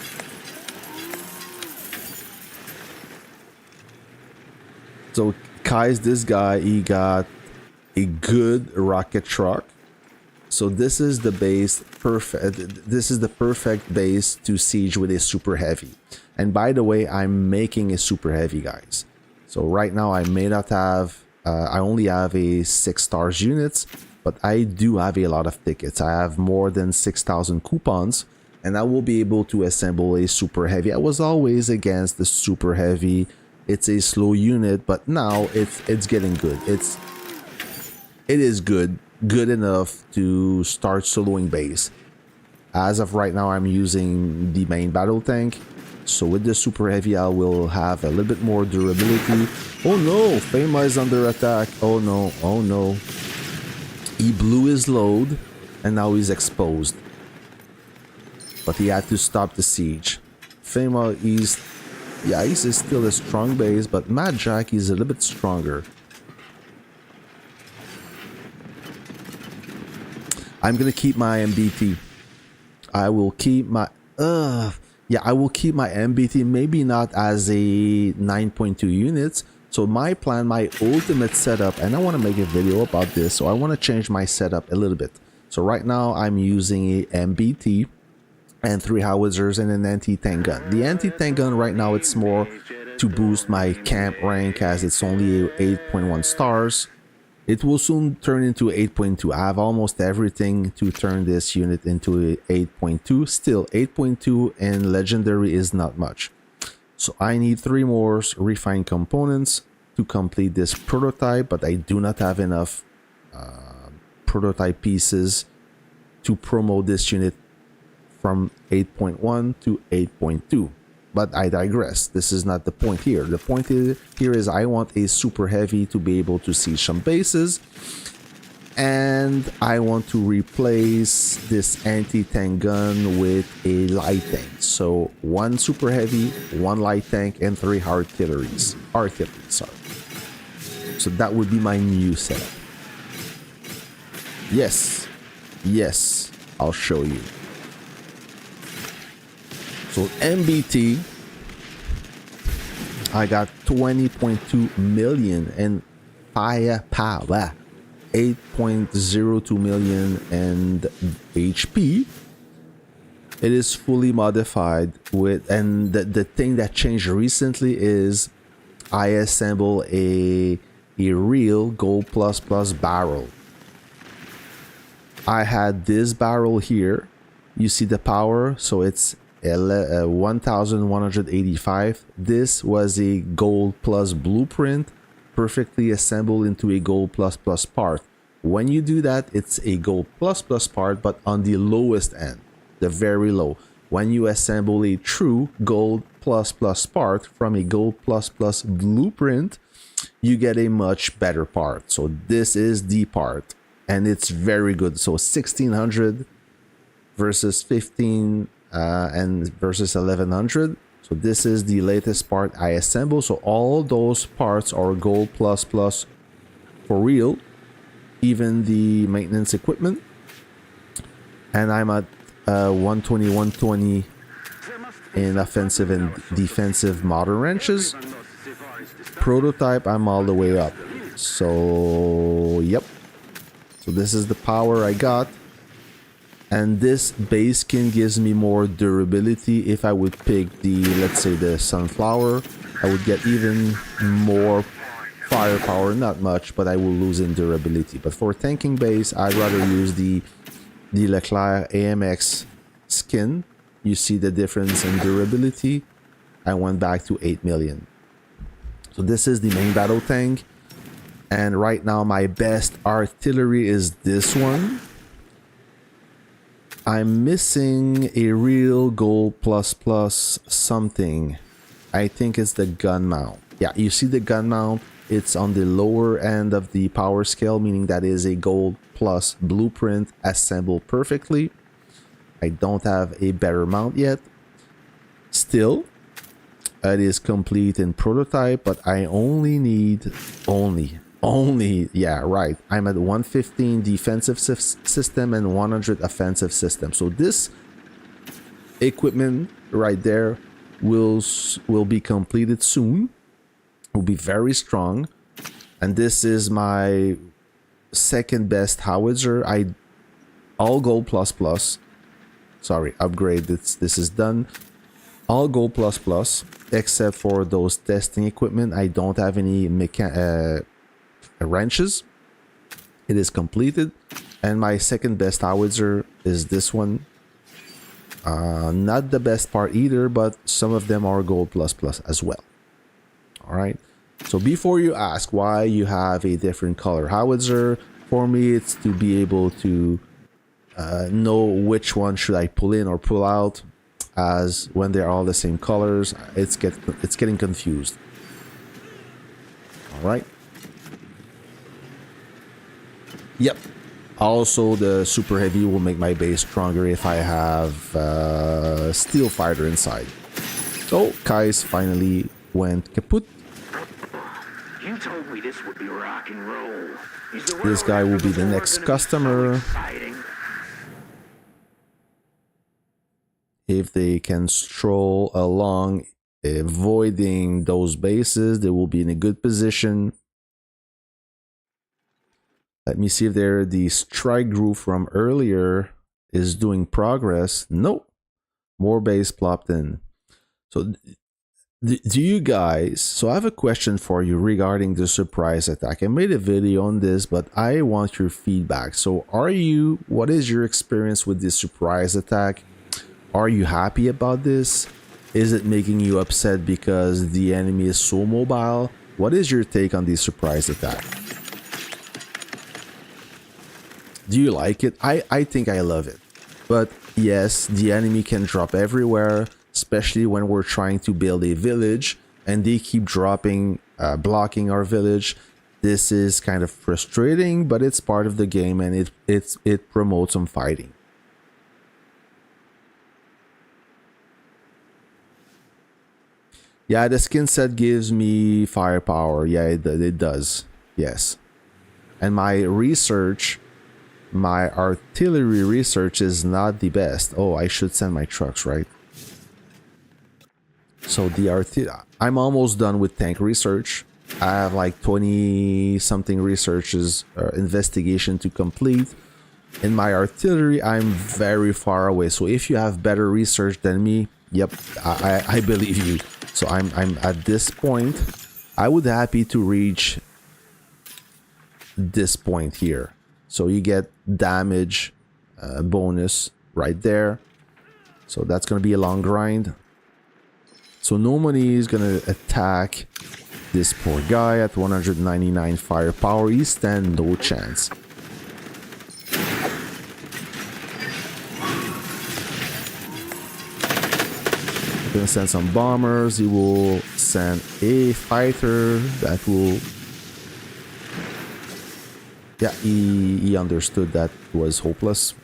So Kai's this guy, he got a good rocket truck. So this is the base perfect. This is the perfect base to siege with a super heavy. And by the way, I'm making a super heavy, guys. So right now I may not have, I only have a 6 stars units, but I do have a lot of tickets. I have more than 6,000 coupons, and I will be able to assemble a super heavy. I was always against the super heavy. It's a slow unit, but now it's getting good. It is good enough to start soloing base. As of right now, I'm using the main battle tank. So with the super heavy, I will have a little bit more durability. Oh no, Fema is under attack. Oh no, oh no. He blew his load and now he's exposed. But he had to stop the siege. Fema is, yeah, he's still a strong base, but Mad Jack is a little bit stronger. I'm gonna keep my MBT. I will keep my yeah, I will keep my MBT, maybe not as a 9.2 units. So my plan, my ultimate setup, and I want to make a video about this, so I want to change my setup a little bit. So right now I'm using a MBT and 3 howitzers and an anti-tank gun. The anti-tank gun right now, it's more to boost my camp rank, as it's only 8.1 stars. It will soon turn into 8.2. I have almost everything to turn this unit into 8.2. Still, 8.2 and legendary is not much. So I need 3 more refined components to complete this prototype, but I do not have enough prototype pieces to promote this unit from 8.1 to 8.2. But I digress. This is not the point here. The point here is I want a super heavy to be able to siege some bases. And I want to replace this anti-tank gun with a light tank. So 1 super heavy, 1 light tank, and 3 artillery, sorry. So that would be my new setup. Yes, yes, I'll show you. So MBT, I got 20.2 million and firepower, 8.02 million and HP. It is fully modified with, and the thing that changed recently is I assemble a real Gold Plus Plus barrel. I had this barrel here. You see the power, so it's 1185. This was a Gold Plus blueprint, perfectly assembled into a Gold Plus Plus part. When you do that, it's a Gold Plus Plus part, but on the lowest end, the very low. When you assemble a true Gold Plus Plus part from a Gold Plus Plus blueprint, you get a much better part. So this is the part, and it's very good. So 1600 versus 15 and versus 1100. So this is the latest part I assemble. So all those parts are Gold Plus Plus for real, even the maintenance equipment. And I'm at 120, 120 in offensive and defensive modern wrenches. Prototype, I'm all the way up. So yep. So this is the power I got. And this base skin gives me more durability. If I would pick the, let's say, the sunflower, I would get even more firepower. Not much, but I will lose in durability. But for tanking base, I'd rather use the Leclerc AMX skin. You see the difference in durability. I went back to 8 million. So this is the main battle tank. And right now my best artillery is this one. I'm missing a real Gold Plus Plus something. I think it's the gun mount. Yeah, you see the gun mount. It's on the lower end of the power scale, meaning that is a Gold Plus blueprint assembled perfectly. I don't have a better mount yet. Still, it is complete in prototype, but I only need yeah, right, I'm at 115 defensive system and 100 offensive system. So this equipment right there will be completed soon. Will be very strong. And this is my second best howitzer. All Gold Plus Plus. Sorry, upgrade. This is done. All Gold Plus Plus, except for those testing equipment. I don't have any wrenches. It is completed. And my second best howitzer is this one. Not the best part either, but some of them are gold plus plus as well. All right. So before you ask why you have a different color howitzer, for me it's to be able to know which one should I pull in or pull out, as when they're all the same colors, it's getting confused. All right. Yep. Also, the super heavy will make my base stronger if I have steel fighter inside. So Kai's finally went kaput. You told me this would be rock and roll. This guy will be the next customer. If they can stroll along, avoiding those bases, they will be in a good position. Let me see if the strike group from earlier is doing progress. Nope. More base plopped in. So do you guys, so I have a question for you regarding the surprise attack. I made a video on this, but I want your feedback. So what is your experience with this surprise attack? Are you happy about this? Is it making you upset because the enemy is so mobile? What is your take on the surprise attack? Do you like it? I think I love it. But yes, the enemy can drop everywhere, especially when we're trying to build a village and they keep dropping, blocking our village. This is kind of frustrating, but it's part of the game and it promotes some fighting. Yeah, the skin set gives me firepower. Yeah, it does. Yes. And my research, my artillery research is not the best. Oh, I should send my trucks, right? So I'm almost done with tank research. I have like 20 something researches, investigation to complete. In my artillery, I'm very far away. So if you have better research than me, yep, I believe you. So I'm at this point. I would happy to reach this point here. So you get damage bonus right there. So that's gonna be a long grind. So nobody is gonna attack this poor guy at 199 firepower. He stands no chance. Gonna send some bombers. He will send a fighter that will, yeah, he understood that was hopeless.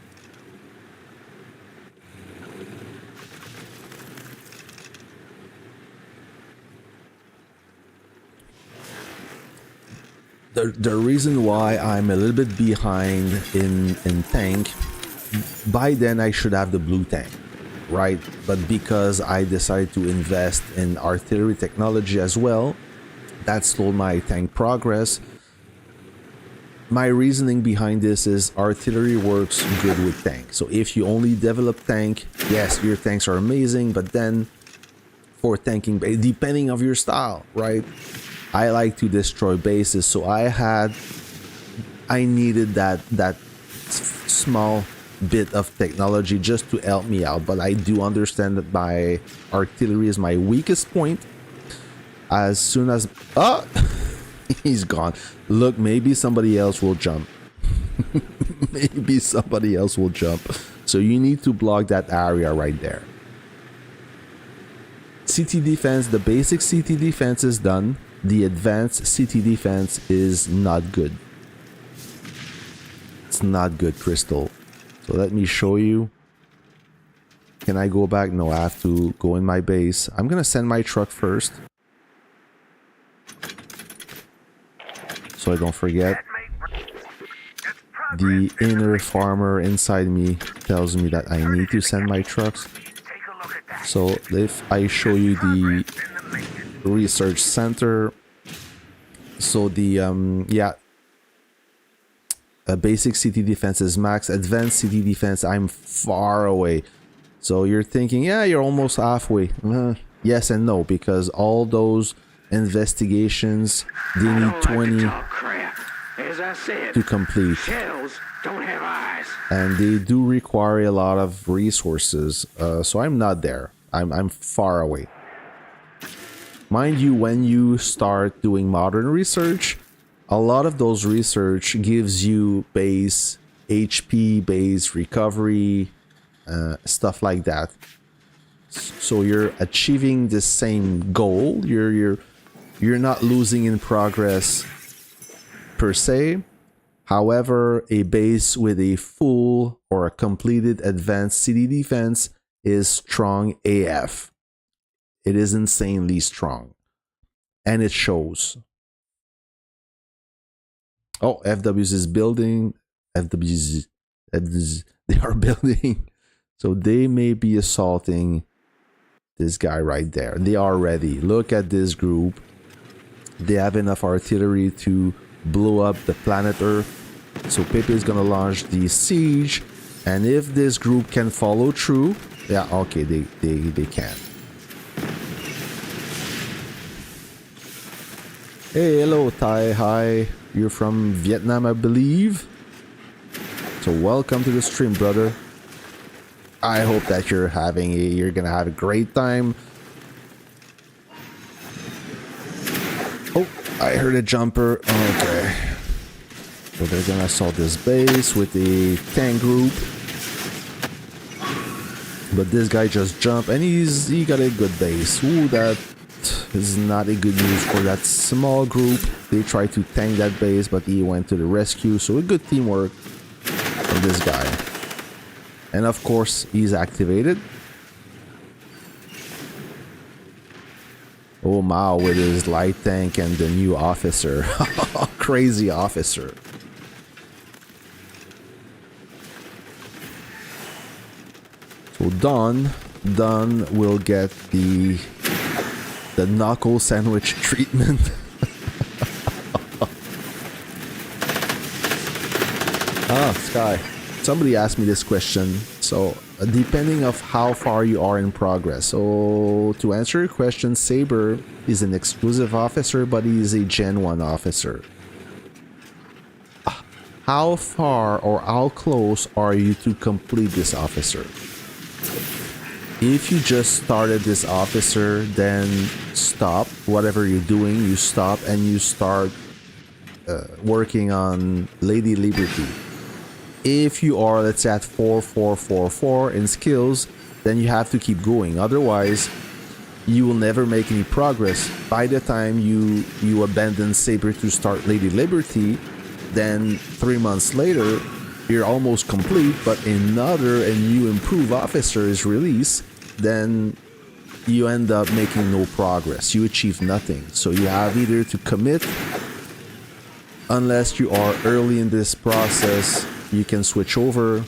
The reason why I'm a little bit behind in tank, by then I should have the blue tank, right? But because I decided to invest in artillery technology as well, that slowed my tank progress. My reasoning behind this is artillery works good with tank. So if you only develop tank, yes, your tanks are amazing, but then for tanking, depending on your style, right? I like to destroy bases, so I needed that small bit of technology just to help me out. But I do understand that my artillery is my weakest point. As soon as he's gone. Look, maybe somebody else will jump. Maybe somebody else will jump. So you need to block that area right there. CT defense, the basic CT defense is done. The advanced CT defense is not good. It's not good, Crystal. So let me show you. Can I go back? No, I have to go in my base. I'm gonna send my truck first, so I don't forget. The inner farmer inside me tells me that I need to send my trucks. So if I show you the research center, so the basic CT defense is max. Advanced CT defense, I'm far away. So you're thinking, yeah, you're almost halfway. Yes and no, because all those investigations, they need 20 to complete. Shells Don't have eyes. and they do require a lot of resources. So I'm not there. I'm far away. Mind you, when you start doing modern research, a lot of those research gives you base HP, base recovery, stuff like that. So you're achieving the same goal. You're not losing in progress per se. However, a base with a full or a completed advanced city defense is strong AF. It is insanely strong. And it shows. Oh, FWs is building. FWs, they are building. So they may be assaulting this guy right there. They are ready. Look at this group. They have enough artillery to blow up the planet Earth. So Pepe is gonna launch the siege. And if this group can follow through, yeah, okay, they can. Hey, hello, Thai. Hi. You're from Vietnam, I believe. So welcome to the stream, brother. I hope that you're gonna have a great time. Oh, I heard a jumper. Okay. So they're gonna assault this base with the tank group. But this guy just jumped and he got a good base. Ooh, that is not a good news for that small group. They tried to tank that base, but he went to the rescue. So a good teamwork from this guy. And of course, he's activated. Oh, Mao with his light tank and the new officer. Crazy officer. So Don will get the knuckle sandwich treatment. Sky. Somebody asked me this question. So depending of how far you are in progress. So to answer your question, Saber is an exclusive officer, but he is a Gen 1 officer. How far or how close are you to complete this officer? If you just started this officer, then stop whatever you're doing, you stop and you start working on Lady Liberty. If you are, let's say, at 4 in skills, then you have to keep going. Otherwise, you will never make any progress. By the time you abandon Saber to start Lady Liberty, then 3 months later, you're almost complete, but another and new improved officer is released, then you end up making no progress. You achieve nothing. So you have either to commit, unless you are early in this process, you can switch over.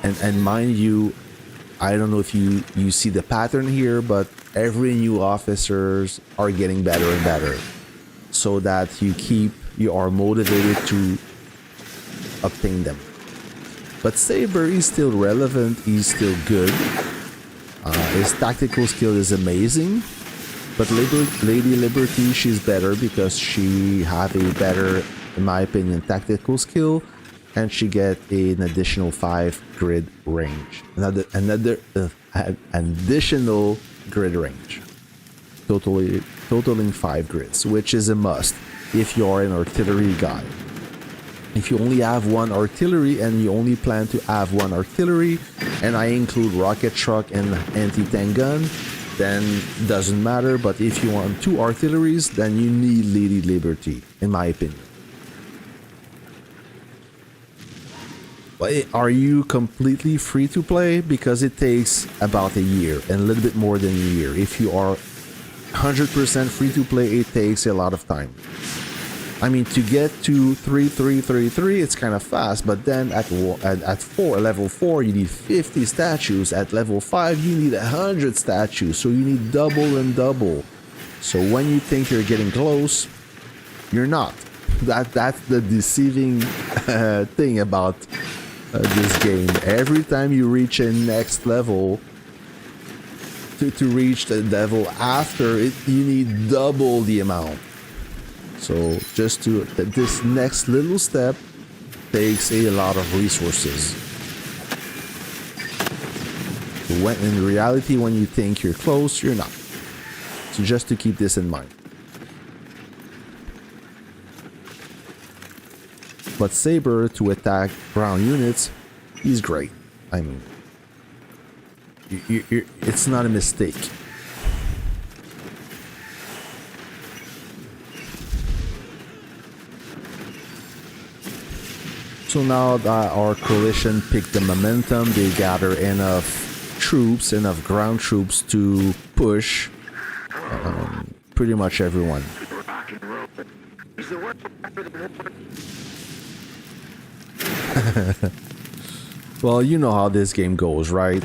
And mind you, I don't know if you see the pattern here, but every new officers are getting better and better, so that you are motivated to obtain them. But Saber is still relevant, he's still good. His tactical skill is amazing. But Lady Liberty, she's better because she have a better, in my opinion, tactical skill, and she get an additional 5 grid range. An additional grid range. Totaling 5 grids, which is a must if you are an artillery guy. If you only have 1 artillery and you only plan to have 1 artillery, and I include rocket truck and anti-tank gun, then doesn't matter. But if you want 2 artilleries, then you need Lady Liberty, in my opinion. But are you completely free to play? Because it takes about a year and a little bit more than a year. If you are 100% free to play, it takes a lot of time. I mean, to get to 3, it's kind of fast, but then at level 4, you need 50 statues. At level 5, you need 100 statues, so you need double and double. So when you think you're getting close, you're not. That's the deceiving thing about this game. Every time you reach a next level, to reach the level after it, you need double the amount. So just to this next little step takes a lot of resources. When in reality, when you think you're close, you're not. So just to keep this in mind. But Saber to attack ground units, he's great. I mean, it's not a mistake. So now that our coalition picked the momentum, they gather enough troops, enough ground troops to push pretty much everyone. Well, you know how this game goes, right?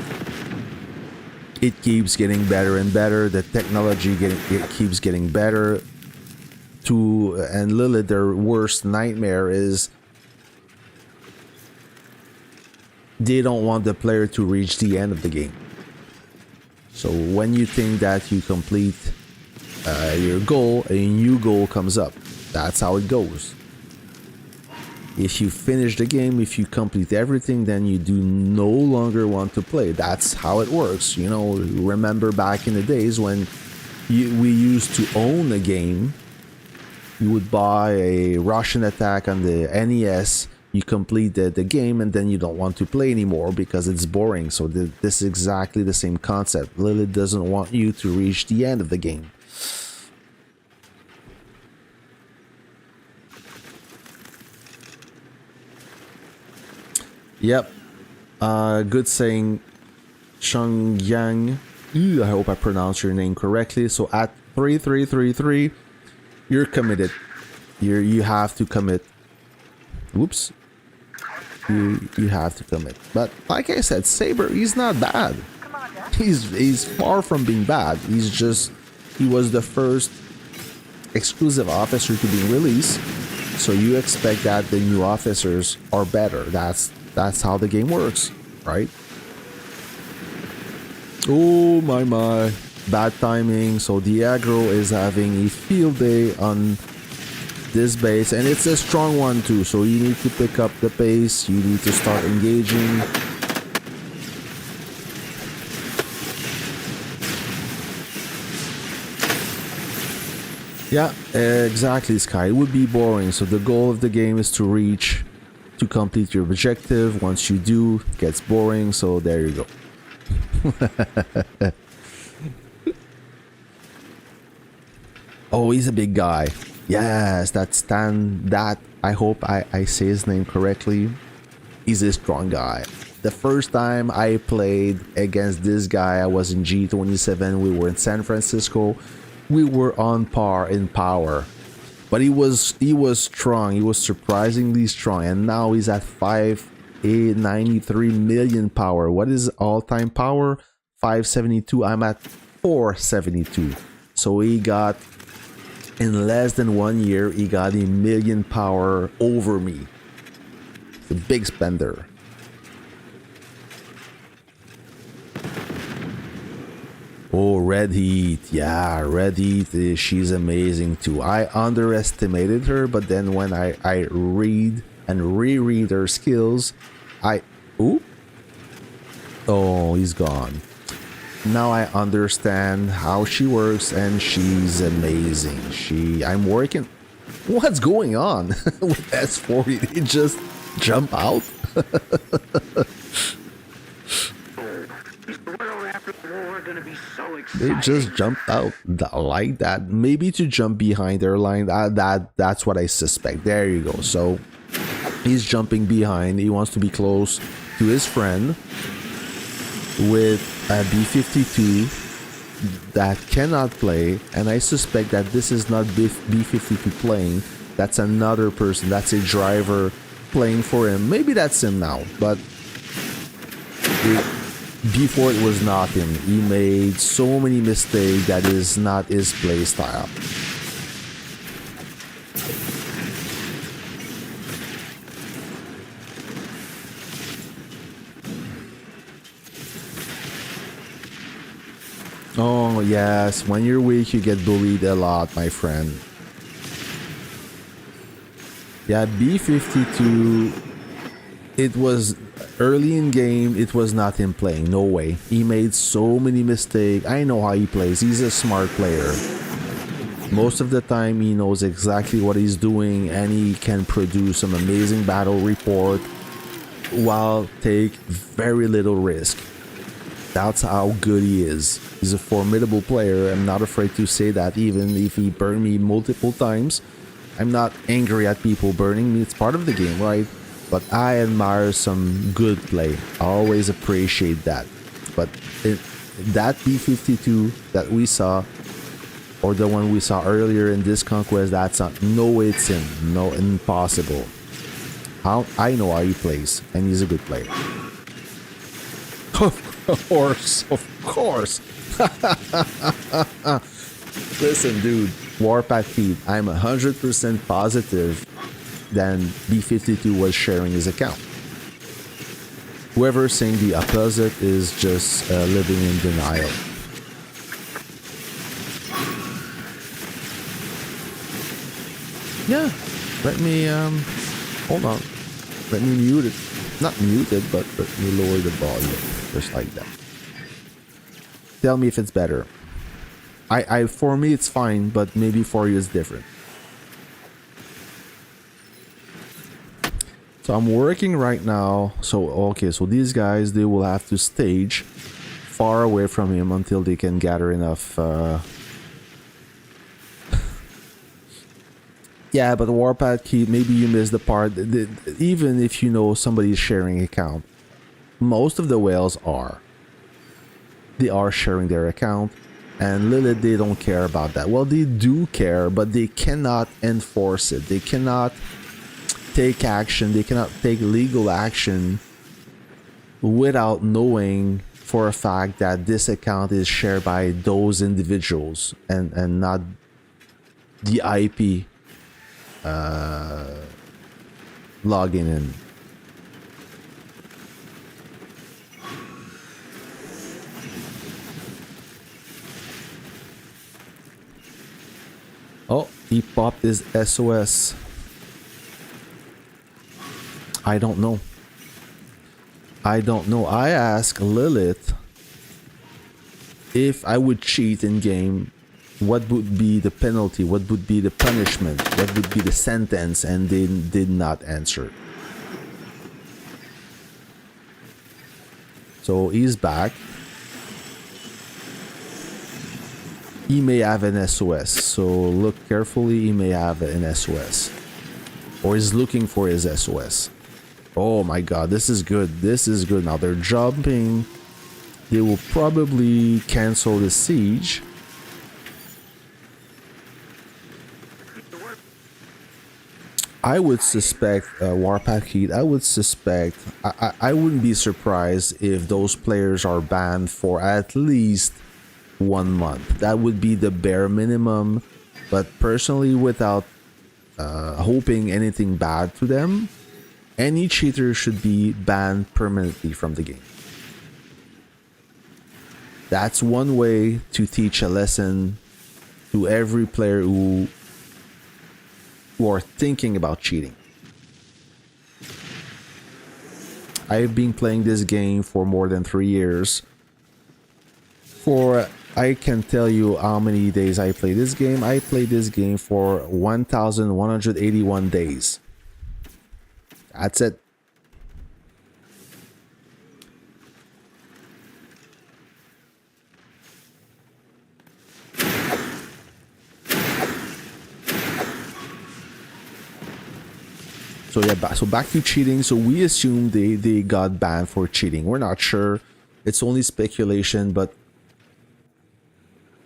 It keeps getting better and better. The technology keeps getting better. And Lilith, their worst nightmare is they don't want the player to reach the end of the game. So when you think that you complete your goal, a new goal comes up. That's how it goes. If you finish the game, if you complete everything, then you do no longer want to play. That's how it works. You know, remember back in the days when we used to own a game. You would buy a Russian attack on the NES, you complete the game, and then you don't want to play anymore because it's boring. So this is exactly the same concept. Lilith doesn't want you to reach the end of the game. Yep. Good saying, Chung Yang. I hope I pronounced your name correctly. So at 3333, you're committed. You have to commit. Whoops. You have to commit. But like I said, Saber, he's not bad. He's far from being bad. He was the first exclusive officer to be released. So you expect that the new officers are better. That's how the game works, right? Oh my, bad timing. So the aggro is having a field day on this base, and it's a strong one too. So you need to pick up the pace. You need to start engaging. Yeah, exactly, Sky. It would be boring. So the goal of the game is to complete your objective. Once you do, it gets boring. So there you go. Oh, he's a big guy. Yes, that's that. I hope I say his name correctly. He's a strong guy. The first time I played against this guy, I was in G27. We were in San Francisco. We were on par in power. But he was strong. He was surprisingly strong. And now he's at 593 million power. What is all-time power? 572. I'm at 472. So he got, in less than 1 year, he got 1 million power over me. It's a big spender. Oh, Red Heat. Yeah, Red Heat, she's amazing too. I underestimated her, but then when I read and reread her skills, Ooh. Oh, he's gone. Now I understand how she works, and she's amazing. I'm working. What's going on with S40? They just jump out? They just jumped out like that. Maybe to jump behind their line. That's what I suspect. There you go. So he's jumping behind. He wants to be close to his friend with a B-52 that cannot play. And I suspect that this is not B-52 playing. That's another person. That's a driver playing for him. Maybe that's him now, but before it was not him. He made so many mistakes. That is not his play style. Oh yes, when you're weak you get bullied a lot, my friend. Yeah, B52, it was early in game, it was not him playing, no way. He made so many mistakes. I know how he plays, he's a smart player. Most of the time he knows exactly what he's doing and he can produce some amazing battle report while take very little risk. That's how good he is. He's a formidable player. I'm not afraid to say that, even if he burned me multiple times. I'm not angry at people burning me. It's part of the game, right? But I admire some good play. I always appreciate that. But that B52 that we saw, or the one we saw earlier in this Conquest, that's not, no way it's him. No, impossible. I know how he plays, and he's a good player. Of course. Listen, dude, Warpath feed, I'm 100% positive that B52 was sharing his account. Whoever's saying the opposite is just living in denial. Yeah, let me, hold on. Let me mute it. Not mute it, but let me lower the volume. Just like that. Tell me if it's better. For me it's fine, but maybe for you it's different. So I'm working right now. So, okay, so these guys, they will have to stage far away from him until they can gather enough, yeah, but Warpath key, maybe you missed the part. Even if you know somebody's sharing account, most of the whales are. They are sharing their account, and Lilith, they don't care about that. Well, they do care, but they cannot enforce it. They cannot take action. They cannot take legal action without knowing for a fact that this account is shared by those individuals and not the IP logging in. Oh, he popped his SOS. I don't know. I asked Lilith if I would cheat in game, what would be the penalty, what would be the punishment, what would be the sentence, and they did not answer. So he's back. He may have an SOS, so look carefully. He may have an SOS, or he's looking for his SOS. Oh my god, this is good. This is good. Now they're jumping. They will probably cancel the siege. I would suspect Warpath Heat. I would suspect. I wouldn't be surprised if those players are banned for at least 1 month. That would be the bare minimum. But personally, without hoping anything bad to them, any cheater should be banned permanently from the game. That's one way to teach a lesson to every player who are thinking about cheating. I've been playing this game for more than 3 years. I can tell you how many days I played this game. I played this game for 1,181 days. That's it. So yeah, so back to cheating. So we assume they got banned for cheating. We're not sure. It's only speculation, but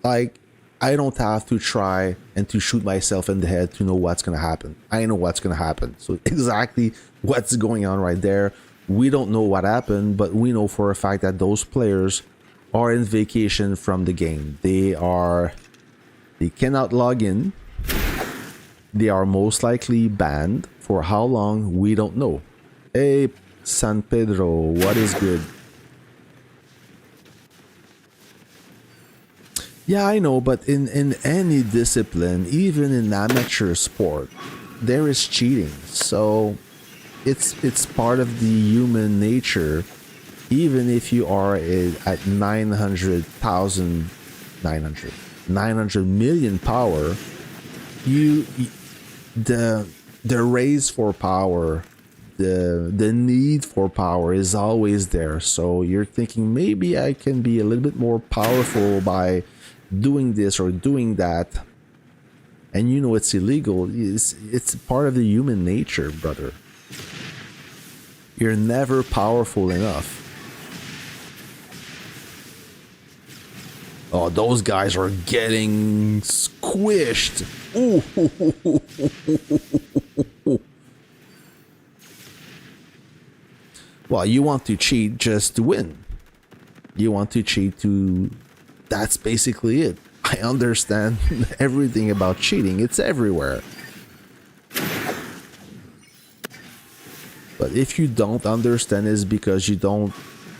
like, I don't have to try and to shoot myself in the head to know what's gonna happen. I know what's gonna happen. So exactly what's going on right there. We don't know what happened, but we know for a fact that those players are in vacation from the game. They cannot log in. They are most likely banned. For how long, we don't know. Hey, San Pedro, what is good? Yeah, I know, but in any discipline, even in amateur sport, there is cheating. So it's part of the human nature. Even if you are at 900 million power, the race for power, the need for power is always there. So you're thinking, maybe I can be a little bit more powerful by doing this or doing that, and you know it's illegal. It's part of the human nature, brother. You're never powerful enough. Oh, those guys are getting squished. Ooh. Well, you want to cheat just to win. You want to cheat to... That's basically it. I understand everything about cheating. It's everywhere. But if you don't understand, it's because you don't...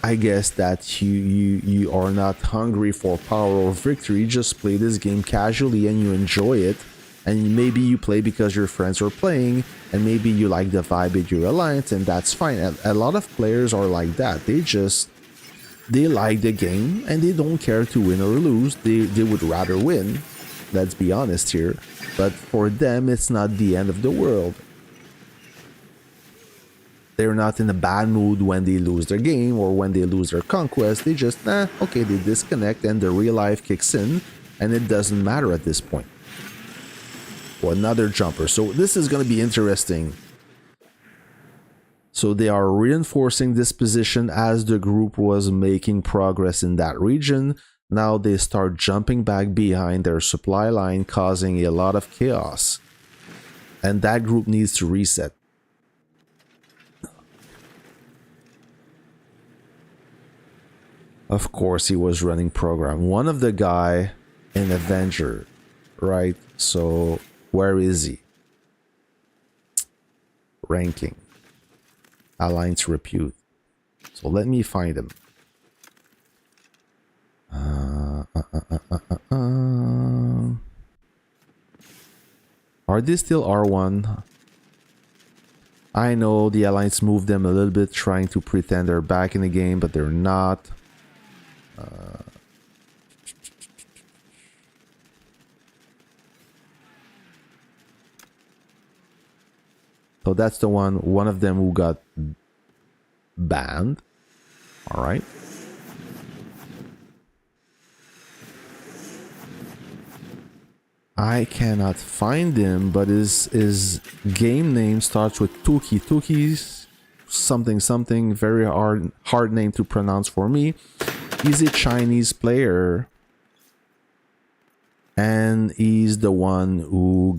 I guess that you are not hungry for power or victory. You just play this game casually and you enjoy it. And maybe you play because your friends are playing, and maybe you like the vibe at your alliance, and that's fine. A lot of players are like that. They like the game and they don't care to win or lose. They would rather win. Let's be honest here. But for them, it's not the end of the world. They're not in a bad mood when they lose their game or when they lose their conquest. They just, okay, they disconnect and the real life kicks in, and it doesn't matter at this point. Well, another jumper. So this is going to be interesting. So they are reinforcing this position as the group was making progress in that region. Now they start jumping back behind their supply line, causing a lot of chaos. And that group needs to reset. Of course, he was running program. One of the guy in Avenger, right? So where is he? Ranking. Alliance repute. So let me find him. Are they still R1? I know the Alliance moved them a little bit, trying to pretend they're back in the game, but they're not. So that's the one of them who got banned. All right. I cannot find him, but his game name starts with Tuki. Tuki's something very hard name to pronounce for me. He's a Chinese player, and he's the one who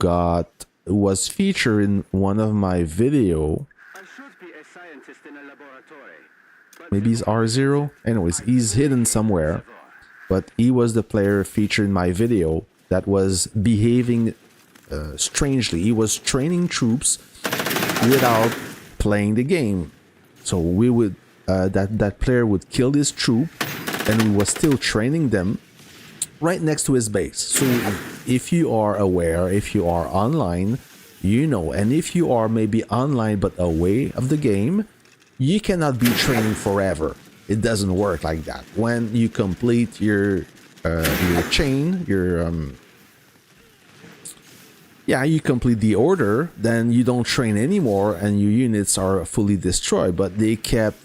was featured in one of my video. Maybe he's R0. Anyways, he's hidden somewhere, but he was the player featured in my video that was behaving strangely. He was training troops without playing the game. So we would that player would kill this troop, and we was still training them right next to his base. So if you are aware, if you are online, you know, and if you are maybe online but away of the game, you cannot be training forever. It doesn't work like that. When you complete your chain, you complete the order, then you don't train anymore and your units are fully destroyed. But they kept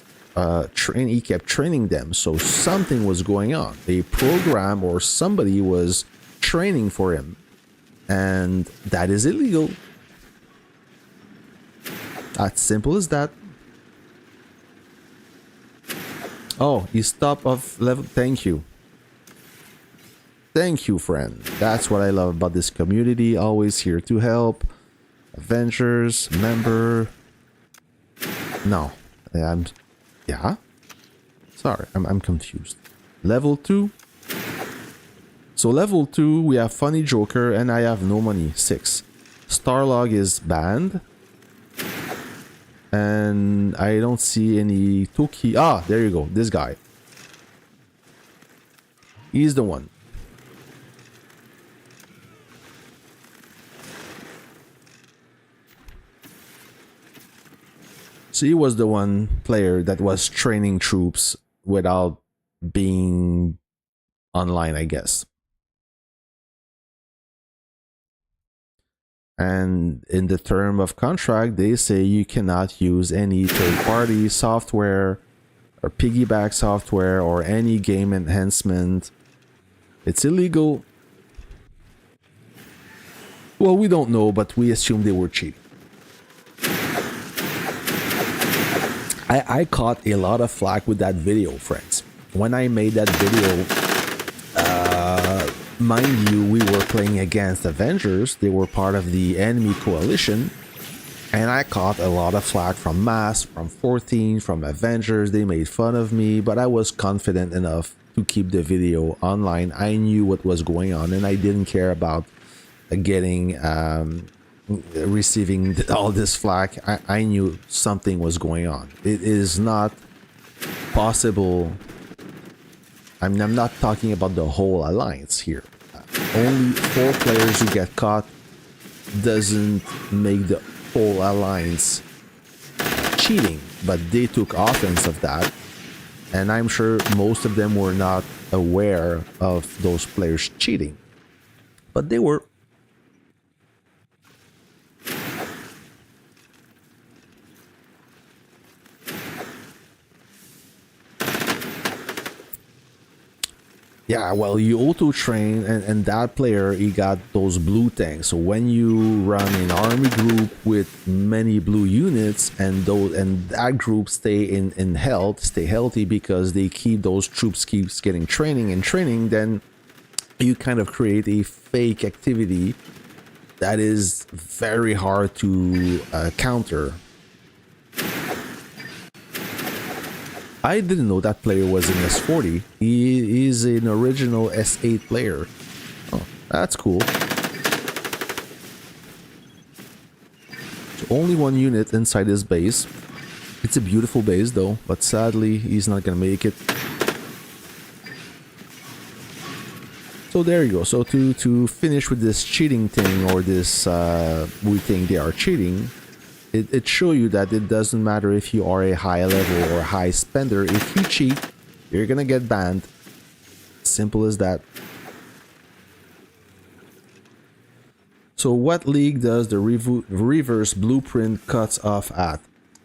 he kept training them, so something was going on. A program or somebody was training for him, and that is illegal. As simple as that. Oh, he's top of level. Thank you. Thank you, friend. That's what I love about this community. Always here to help. Avengers, member. No. Yeah? Sorry, I'm confused. Level 2. So level 2, we have Funny Joker, and I have no money. 6. Starlog is banned. And I don't see any Toki. Ah, there you go. This guy. He's the one. So he was the one player that was training troops without being online, I guess. And in the term of contract, they say you cannot use any third-party software or piggyback software or any game enhancement. It's illegal. Well, we don't know, but we assume they were cheating. I caught a lot of flack with that video, friends. When I made that video, mind you, we were playing against Avengers. They were part of the enemy coalition. And I caught a lot of flack from Mass, from 14, from Avengers. They made fun of me, but I was confident enough to keep the video online. I knew what was going on, and I didn't care about receiving all this flack. I knew something was going on. It is not possible. I'm not talking about the whole alliance here. Only 4 players who get caught doesn't make the whole alliance cheating, but they took offense of that, and I'm sure most of them were not aware of those players cheating, but they were. Yeah, well, you auto-train, and that player, he got those blue tanks. So when you run an army group with many blue units, and that group stay healthy because they keep those troops keeps getting training, then you kind of create a fake activity that is very hard to counter. I didn't know that player was an S40. He is an original S8 player. Oh, that's cool. So only 1 unit inside his base. It's a beautiful base though, but sadly he's not gonna make it. So there you go. So to finish with this cheating thing, or this we think they are cheating, it shows you that it doesn't matter if you are a high level or high spender. If you cheat, you're gonna get banned. Simple as that. So what league does the reverse blueprint cuts off at?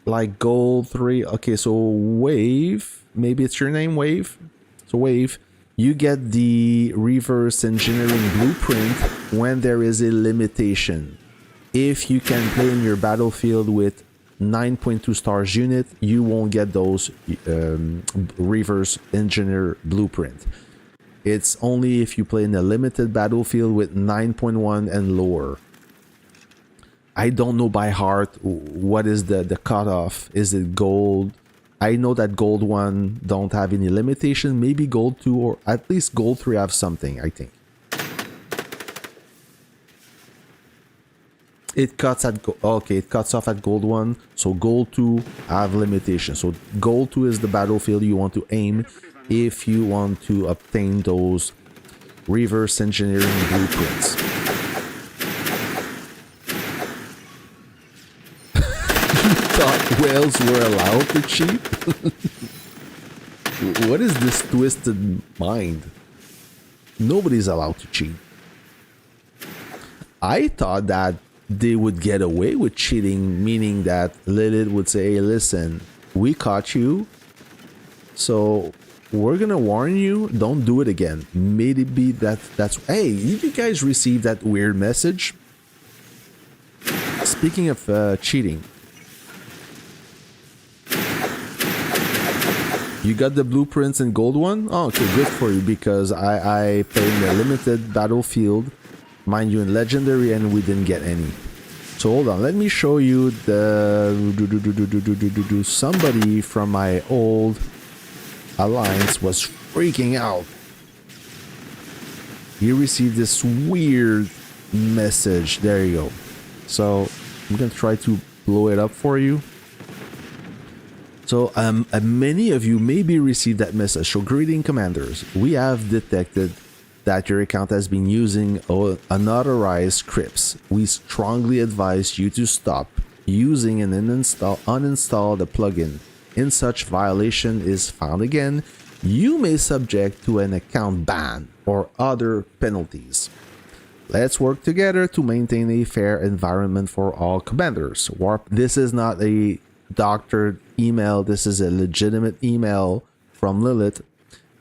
Like gold 3. Okay, so Wave, maybe it's your name, Wave. So Wave, you get the reverse engineering blueprint when there is a limitation. If you can play in your battlefield with 9.2 stars unit, you won't get those reverse engineer blueprint. It's only if you play in a limited battlefield with 9.1 and lower. I don't know by heart what is the cutoff. Is it gold? I know that gold 1 don't have any limitation. Maybe gold 2 or at least gold 3 have something, I think. It cuts at okay, it cuts off at gold 1, so gold 2 have limitation. So gold 2 is the battlefield you want to aim if you want to obtain those reverse engineering blueprints. You thought whales were allowed to cheat? What is this twisted mind? Nobody's allowed to cheat. I thought that they would get away with cheating, meaning that Lilith would say, hey, listen, we caught you, so we're gonna warn you, don't do it again. Maybe that's hey, did you guys receive that weird message? Speaking of cheating, you got the blueprints in gold 1? Oh, okay, good for you, because I played in a limited battlefield, mind you, in legendary, and we didn't get any. So hold on, let me show you the somebody from my old alliance was freaking out. He received this weird message. There you go. So I'm gonna try to blow it up for you. So many of you maybe received that message. So greeting commanders, we have detected that your account has been using unauthorized scripts. We strongly advise you to stop. using an uninstall the plugin. In such violation is found again, you may subject to an account ban or other penalties. Let's work together to maintain a fair environment for all commanders. This is not a doctored email, this is a legitimate email from Lilith.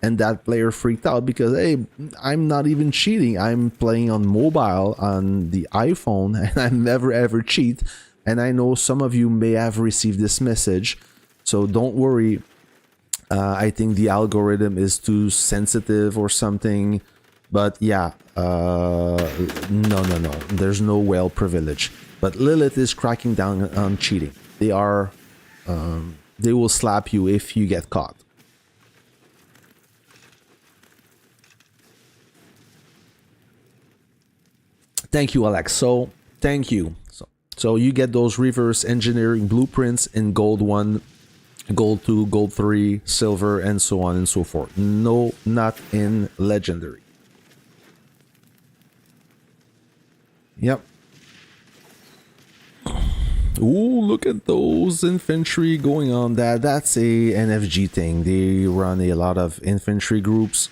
And that player freaked out because, hey, I'm not even cheating. I'm playing on mobile on the iPhone and I never ever cheat. And I know some of you may have received this message. So don't worry. I think the algorithm is too sensitive or something. But yeah, no. There's no whale privilege. But Lilith is cracking down on cheating. They will slap you if you get caught. Thank you, Alex. So, thank you. So you get those reverse engineering blueprints in gold 1, gold 2, gold 3, silver, and so on and so forth. No, not in legendary. Yep. Ooh, look at those infantry going on. That's a NFG thing. They run a lot of infantry groups.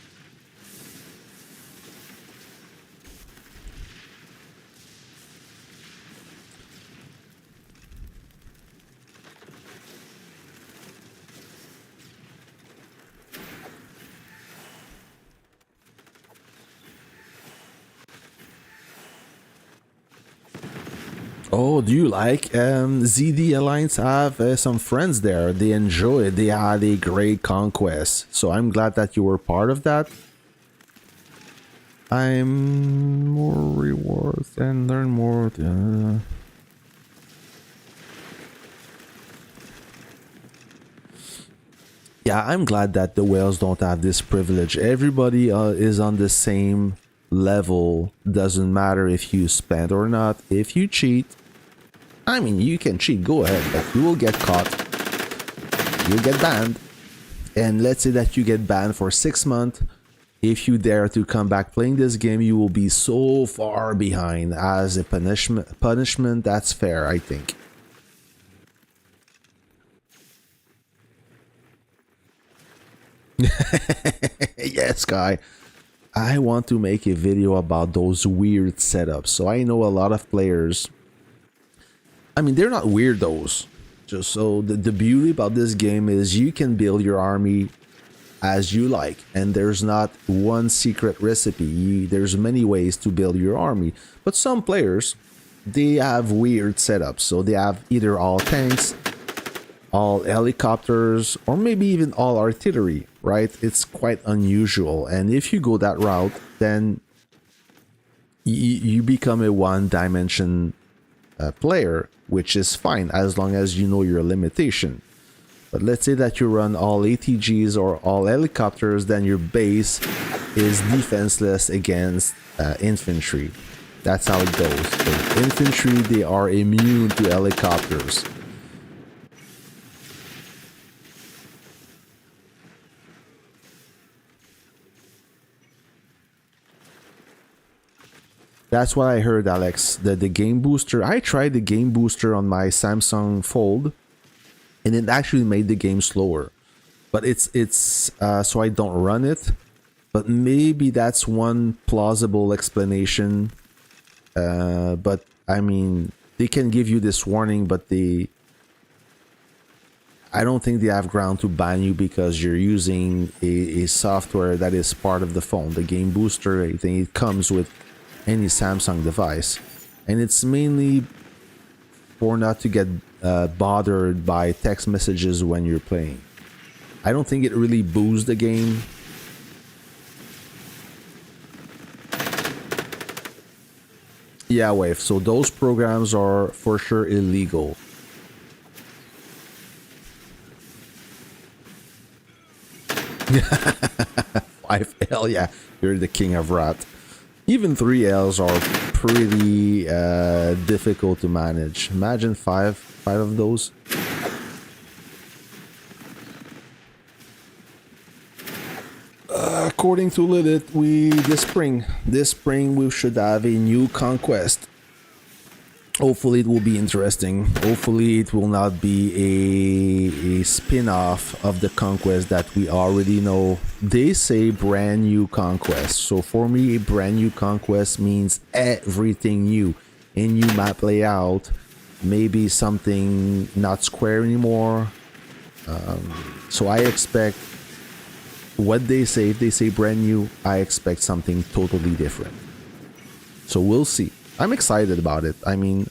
Oh, do you like ZD Alliance? I have some friends there. They enjoy it. They had a great conquest. So I'm glad that you were part of that. I'm more rewards and learn more. Yeah, I'm glad that the whales don't have this privilege. Everybody is on the same level. Doesn't matter if you spend or not. If you cheat, I mean, you can cheat, go ahead, but you will get caught. You'll get banned. And let's say that you get banned for 6 months. If you dare to come back playing this game, you will be so far behind. As a punishment, that's fair, I think. Yes, guy. I want to make a video about those weird setups. So I know a lot of players. I mean, they're not weirdos. Just so the beauty about this game is you can build your army as you like, and there's not one secret recipe. There's many ways to build your army. But some players, they have weird setups. So they have either all tanks, all helicopters, or maybe even all artillery, right? It's quite unusual. And if you go that route, then you become a one-dimension player, which is fine as long as you know your limitation. But let's say that you run all ATGs or all helicopters, then your base is defenseless against infantry. That's how it goes. So infantry, they are immune to helicopters. That's what I heard, Alex. The game booster. I tried the game booster on my Samsung Fold, and it actually made the game slower. But it's so I don't run it. But maybe that's one plausible explanation. But I mean, they can give you this warning, but I don't think they have ground to ban you because you're using a software that is part of the phone. The game booster, I think it comes with any Samsung device, and it's mainly for not to get bothered by text messages when you're playing. I don't think it really boosts the game. Yeah, Wave. So those programs are for sure illegal. Five L, yeah, you're the king of rat. Even 3Ls are pretty difficult to manage. Imagine five of those. According to Lilith, this spring we should have a new conquest. Hopefully it will be interesting. Hopefully it will not be a spin-off of the Conquest that we already know. They say brand new Conquest. So for me, a brand new Conquest means everything new. A new map layout, maybe something not square anymore. So I expect what they say. If they say brand new, I expect something totally different. So we'll see. I'm excited about it. I mean,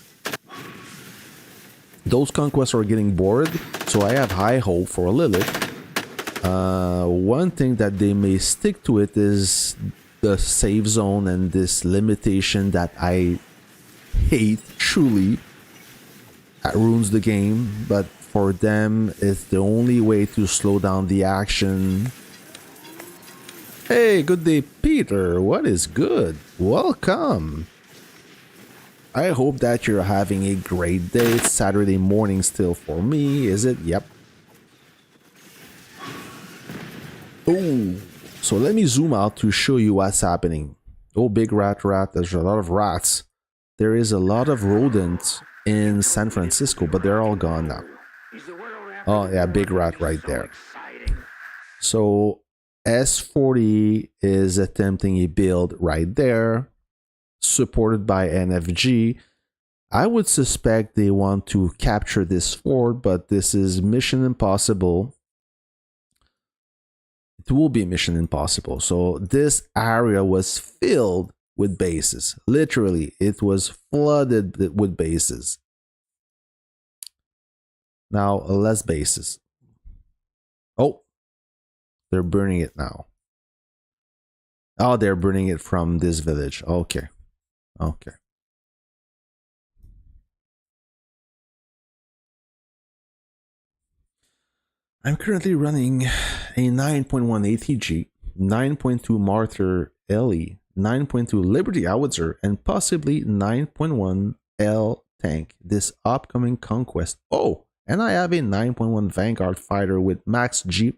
those conquests are getting bored, so I have high hope for Lilith. One thing that they may stick to it is the save zone and this limitation that I hate truly. That ruins the game, but for them, it's the only way to slow down the action. Hey, good day, Peter. What is good? Welcome. I hope that you're having a great day. It's Saturday morning still for me, is it? Yep. Oh, so let me zoom out to show you what's happening. Oh, big rat. There's a lot of rats. There is a lot of rodents in San Francisco, but they're all gone now. Oh, yeah, big rat right there. So S40 is attempting a build right there, supported by Nfg. I would suspect they want to capture this fort, but this is mission impossible. It will be mission impossible. So this area was filled with bases. Literally, it was flooded with bases. Now, less bases. Oh, they're burning it now. Oh, they're burning it from this village. Okay. Okay. I'm currently running a 9.1 ATG, 9.2 Martyr LE, 9.2 Liberty Howitzer, and possibly 9.1 L tank this upcoming Conquest. Oh, and I have a 9.1 Vanguard fighter with max G++.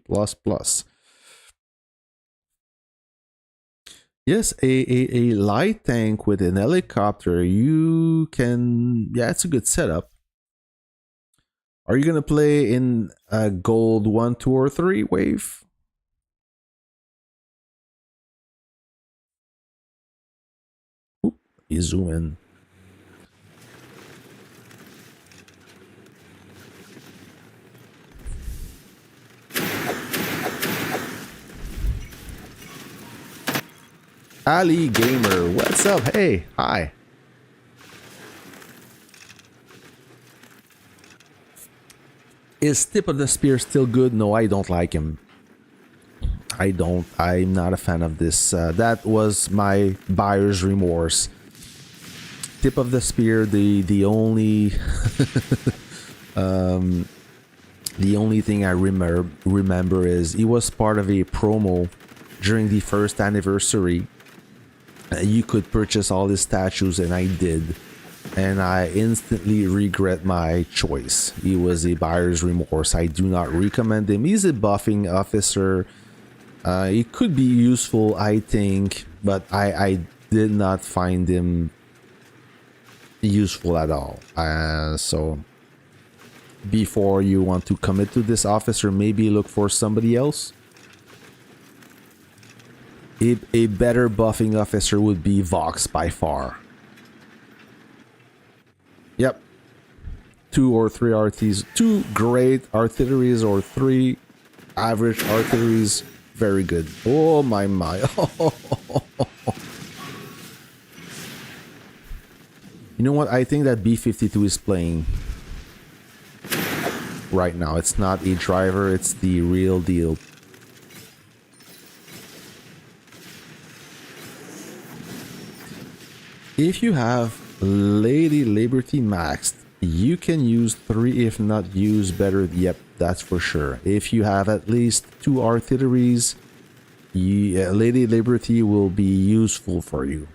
Yes, a light tank with an helicopter, you can, yeah, it's a good setup. Are you going to play in a gold 1, 2, or 3 wave? Oop, you zoom in. Ali Gamer, what's up? Hey, hi. Is Tip of the Spear still good? No, I don't like him. I'm not a fan of this. That was my buyer's remorse. Tip of the Spear, the only the only thing I remember is he was part of a promo during the first anniversary. You could purchase all his statues, and I did. And I instantly regret my choice. He was a buyer's remorse. I do not recommend him. He's a buffing officer. He could be useful, I think, but I did not find him useful at all. So before you want to commit to this officer, maybe look for somebody else. A better buffing officer would be Vox by far. Yep. 2 or 3 RTs. 2 great artilleries or 3 average artilleries. Very good. Oh my. You know what? I think that B-52 is playing right now. It's not a driver. It's the real deal. If you have Lady Liberty maxed, you can use 3, if not use better. Yep, that's for sure. If you have at least 2 artilleries, Lady Liberty will be useful for you.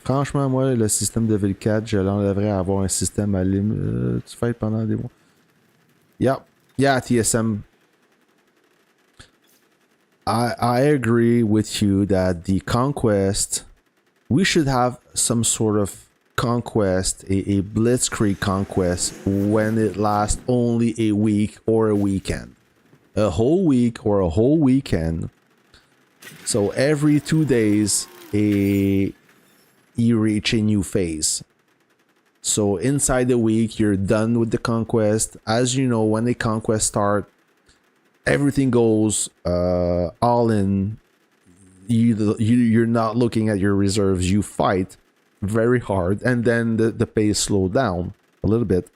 Franchement, moi, le système de ville 4, je l'enlèverais à avoir un système à tu fais pendant des mois. Yep, yeah, TSM. I agree with you that the Conquest, we should have some sort of conquest, a blitzkrieg conquest, when it lasts only a week or a weekend. A whole week or a whole weekend. So every 2 days, you reach a new phase. So inside the week, you're done with the conquest. As you know, when the conquest start, everything goes all in. You're not looking at your reserves. You fight very hard, and then the pace slow down a little bit.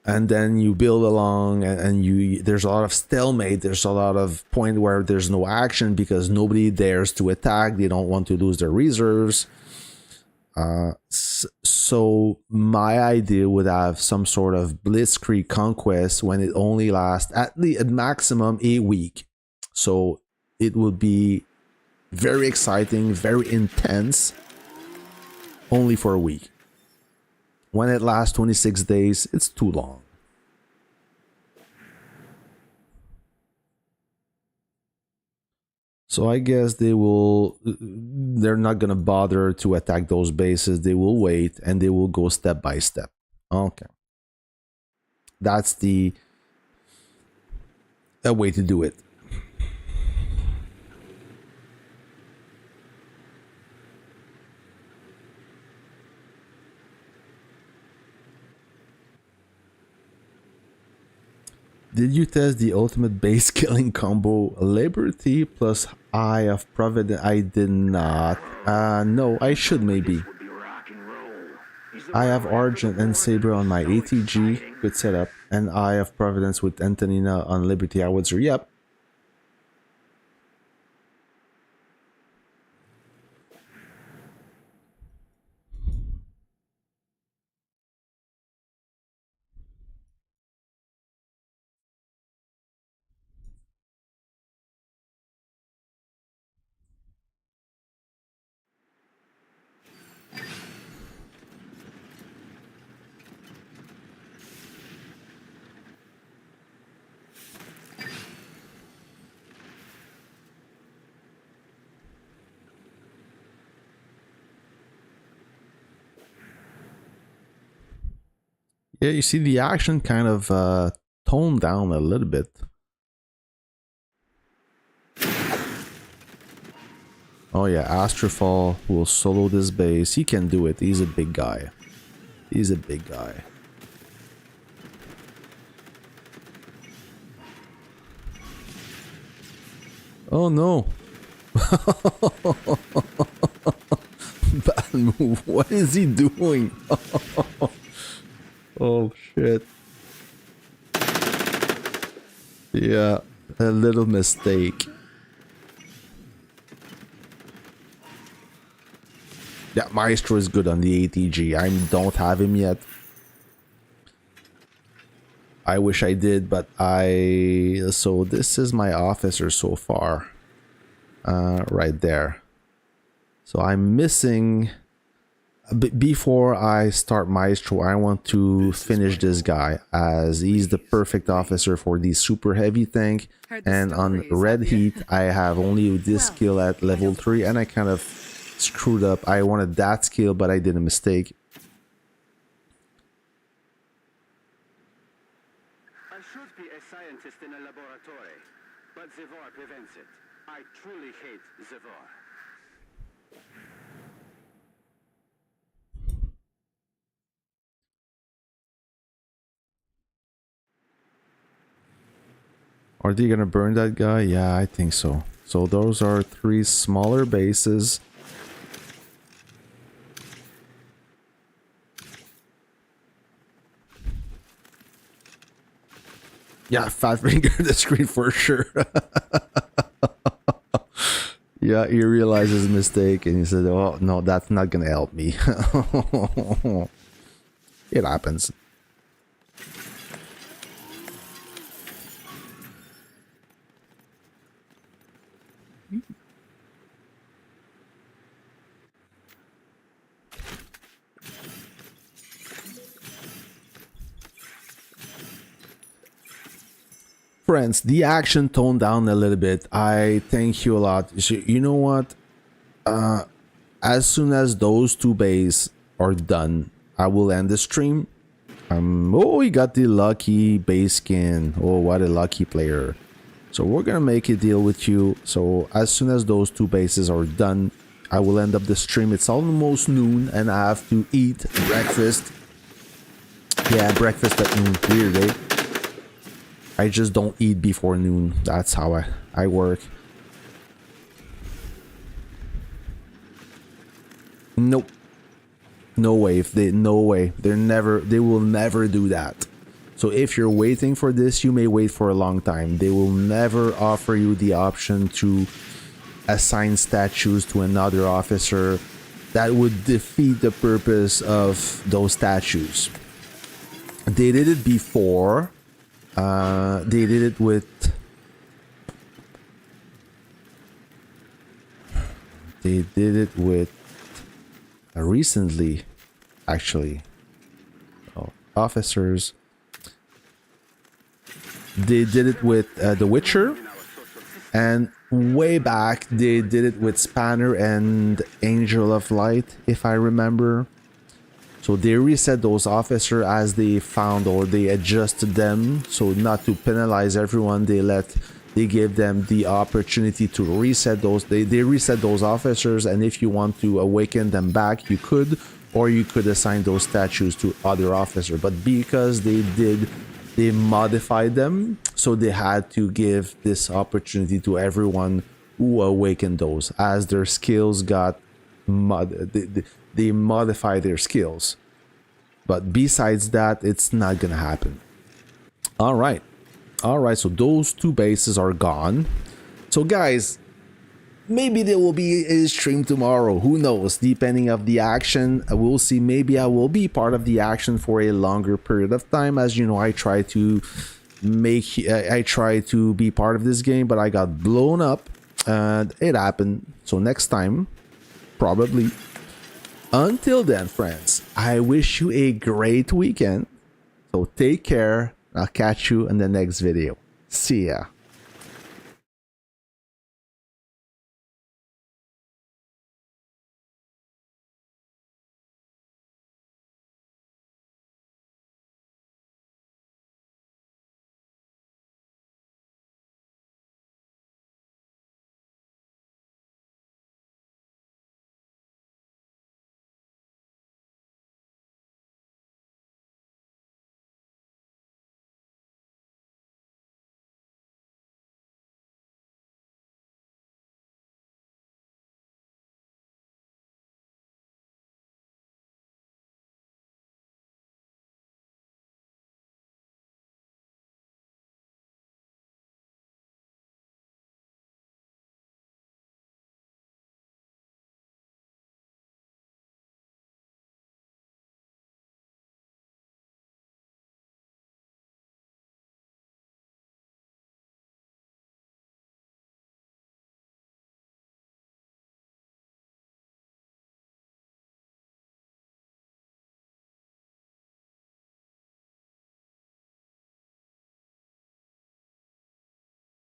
And then you build along, and there's a lot of stalemate. There's a lot of point where there's no action because nobody dares to attack. They don't want to lose their reserves. So my idea would have some sort of blitzkrieg conquest when it only lasts at maximum a week. So it would be very exciting, very intense, only for a week. When it lasts 26 days, it's too long. So I guess they're not gonna bother to attack those bases. They will wait and they will go step by step. Okay. That's the way to do it. Did you test the ultimate base killing combo Liberty plus Eye of Providence? I did not. No, I should maybe. I have Argent and Saber on my ATG. Good setup. And Eye of Providence with Antonina on Liberty Howitzer. Yep. Yeah, you see the action kind of toned down a little bit. Oh yeah, Astrofall will solo this base. He can do it. He's a big guy. He's a big guy. Oh no. Bad move. What is he doing? Oh shit. Yeah, a little mistake. Yeah, Maestro is good on the ATG. I don't have him yet. I wish I did, but so this is my officer so far. Right there. So I'm missing... Before I start Maestro, I want to finish this guy, as he's the perfect officer for the super heavy tank. And on Red Heat, I have only this skill at level 3, and I kind of screwed up. I wanted that skill, but I did a mistake. I should be a scientist in a laboratory, but Zevor prevents it. I truly hate Zevor. Are they gonna burn that guy? Yeah, I think so. So those are 3 smaller bases. Yeah, Fat Finger the screen for sure. Yeah, he realized his mistake and he said, oh no, that's not gonna help me. It happens. Friends, the action toned down a little bit. I thank you a lot. So, you know what? As soon as those 2 bases are done, I will end the stream. Oh, he got the lucky base skin. Oh, what a lucky player. So we're gonna make a deal with you. So as soon as those 2 bases are done, I will end up the stream. It's almost noon and I have to eat breakfast. Yeah, breakfast at noon. Weird, eh? I just don't eat before noon. That's how I work. Nope. No way. No way. They will never do that. So if you're waiting for this, you may wait for a long time. They will never offer you the option to assign statues to another officer. That would defeat the purpose of those statues. They did it before. They did it with... They did it with... recently, actually. Oh, officers. They did it with The Witcher, and way back they did it with Spanner and Angel of Light, if I remember. So they reset those officers as they found, or they adjusted them, so not to penalize everyone. They gave them the opportunity to reset those. They reset those officers, and if you want to awaken them back, you could, or you could assign those statues to other officers. But because they modified them, so they had to give this opportunity to everyone who awakened those, as their skills got they modify their skills. But besides that, it's not gonna happen. All right, so those 2 bases are gone. So guys, maybe there will be a stream tomorrow, who knows, depending of the action. We'll see. Maybe I will be part of the action for a longer period of time. As you know, I try to be part of this game, but I got blown up and it happened. So next time, probably. Until then, friends, I wish you a great weekend. So take care. I'll catch you in the next video. See ya.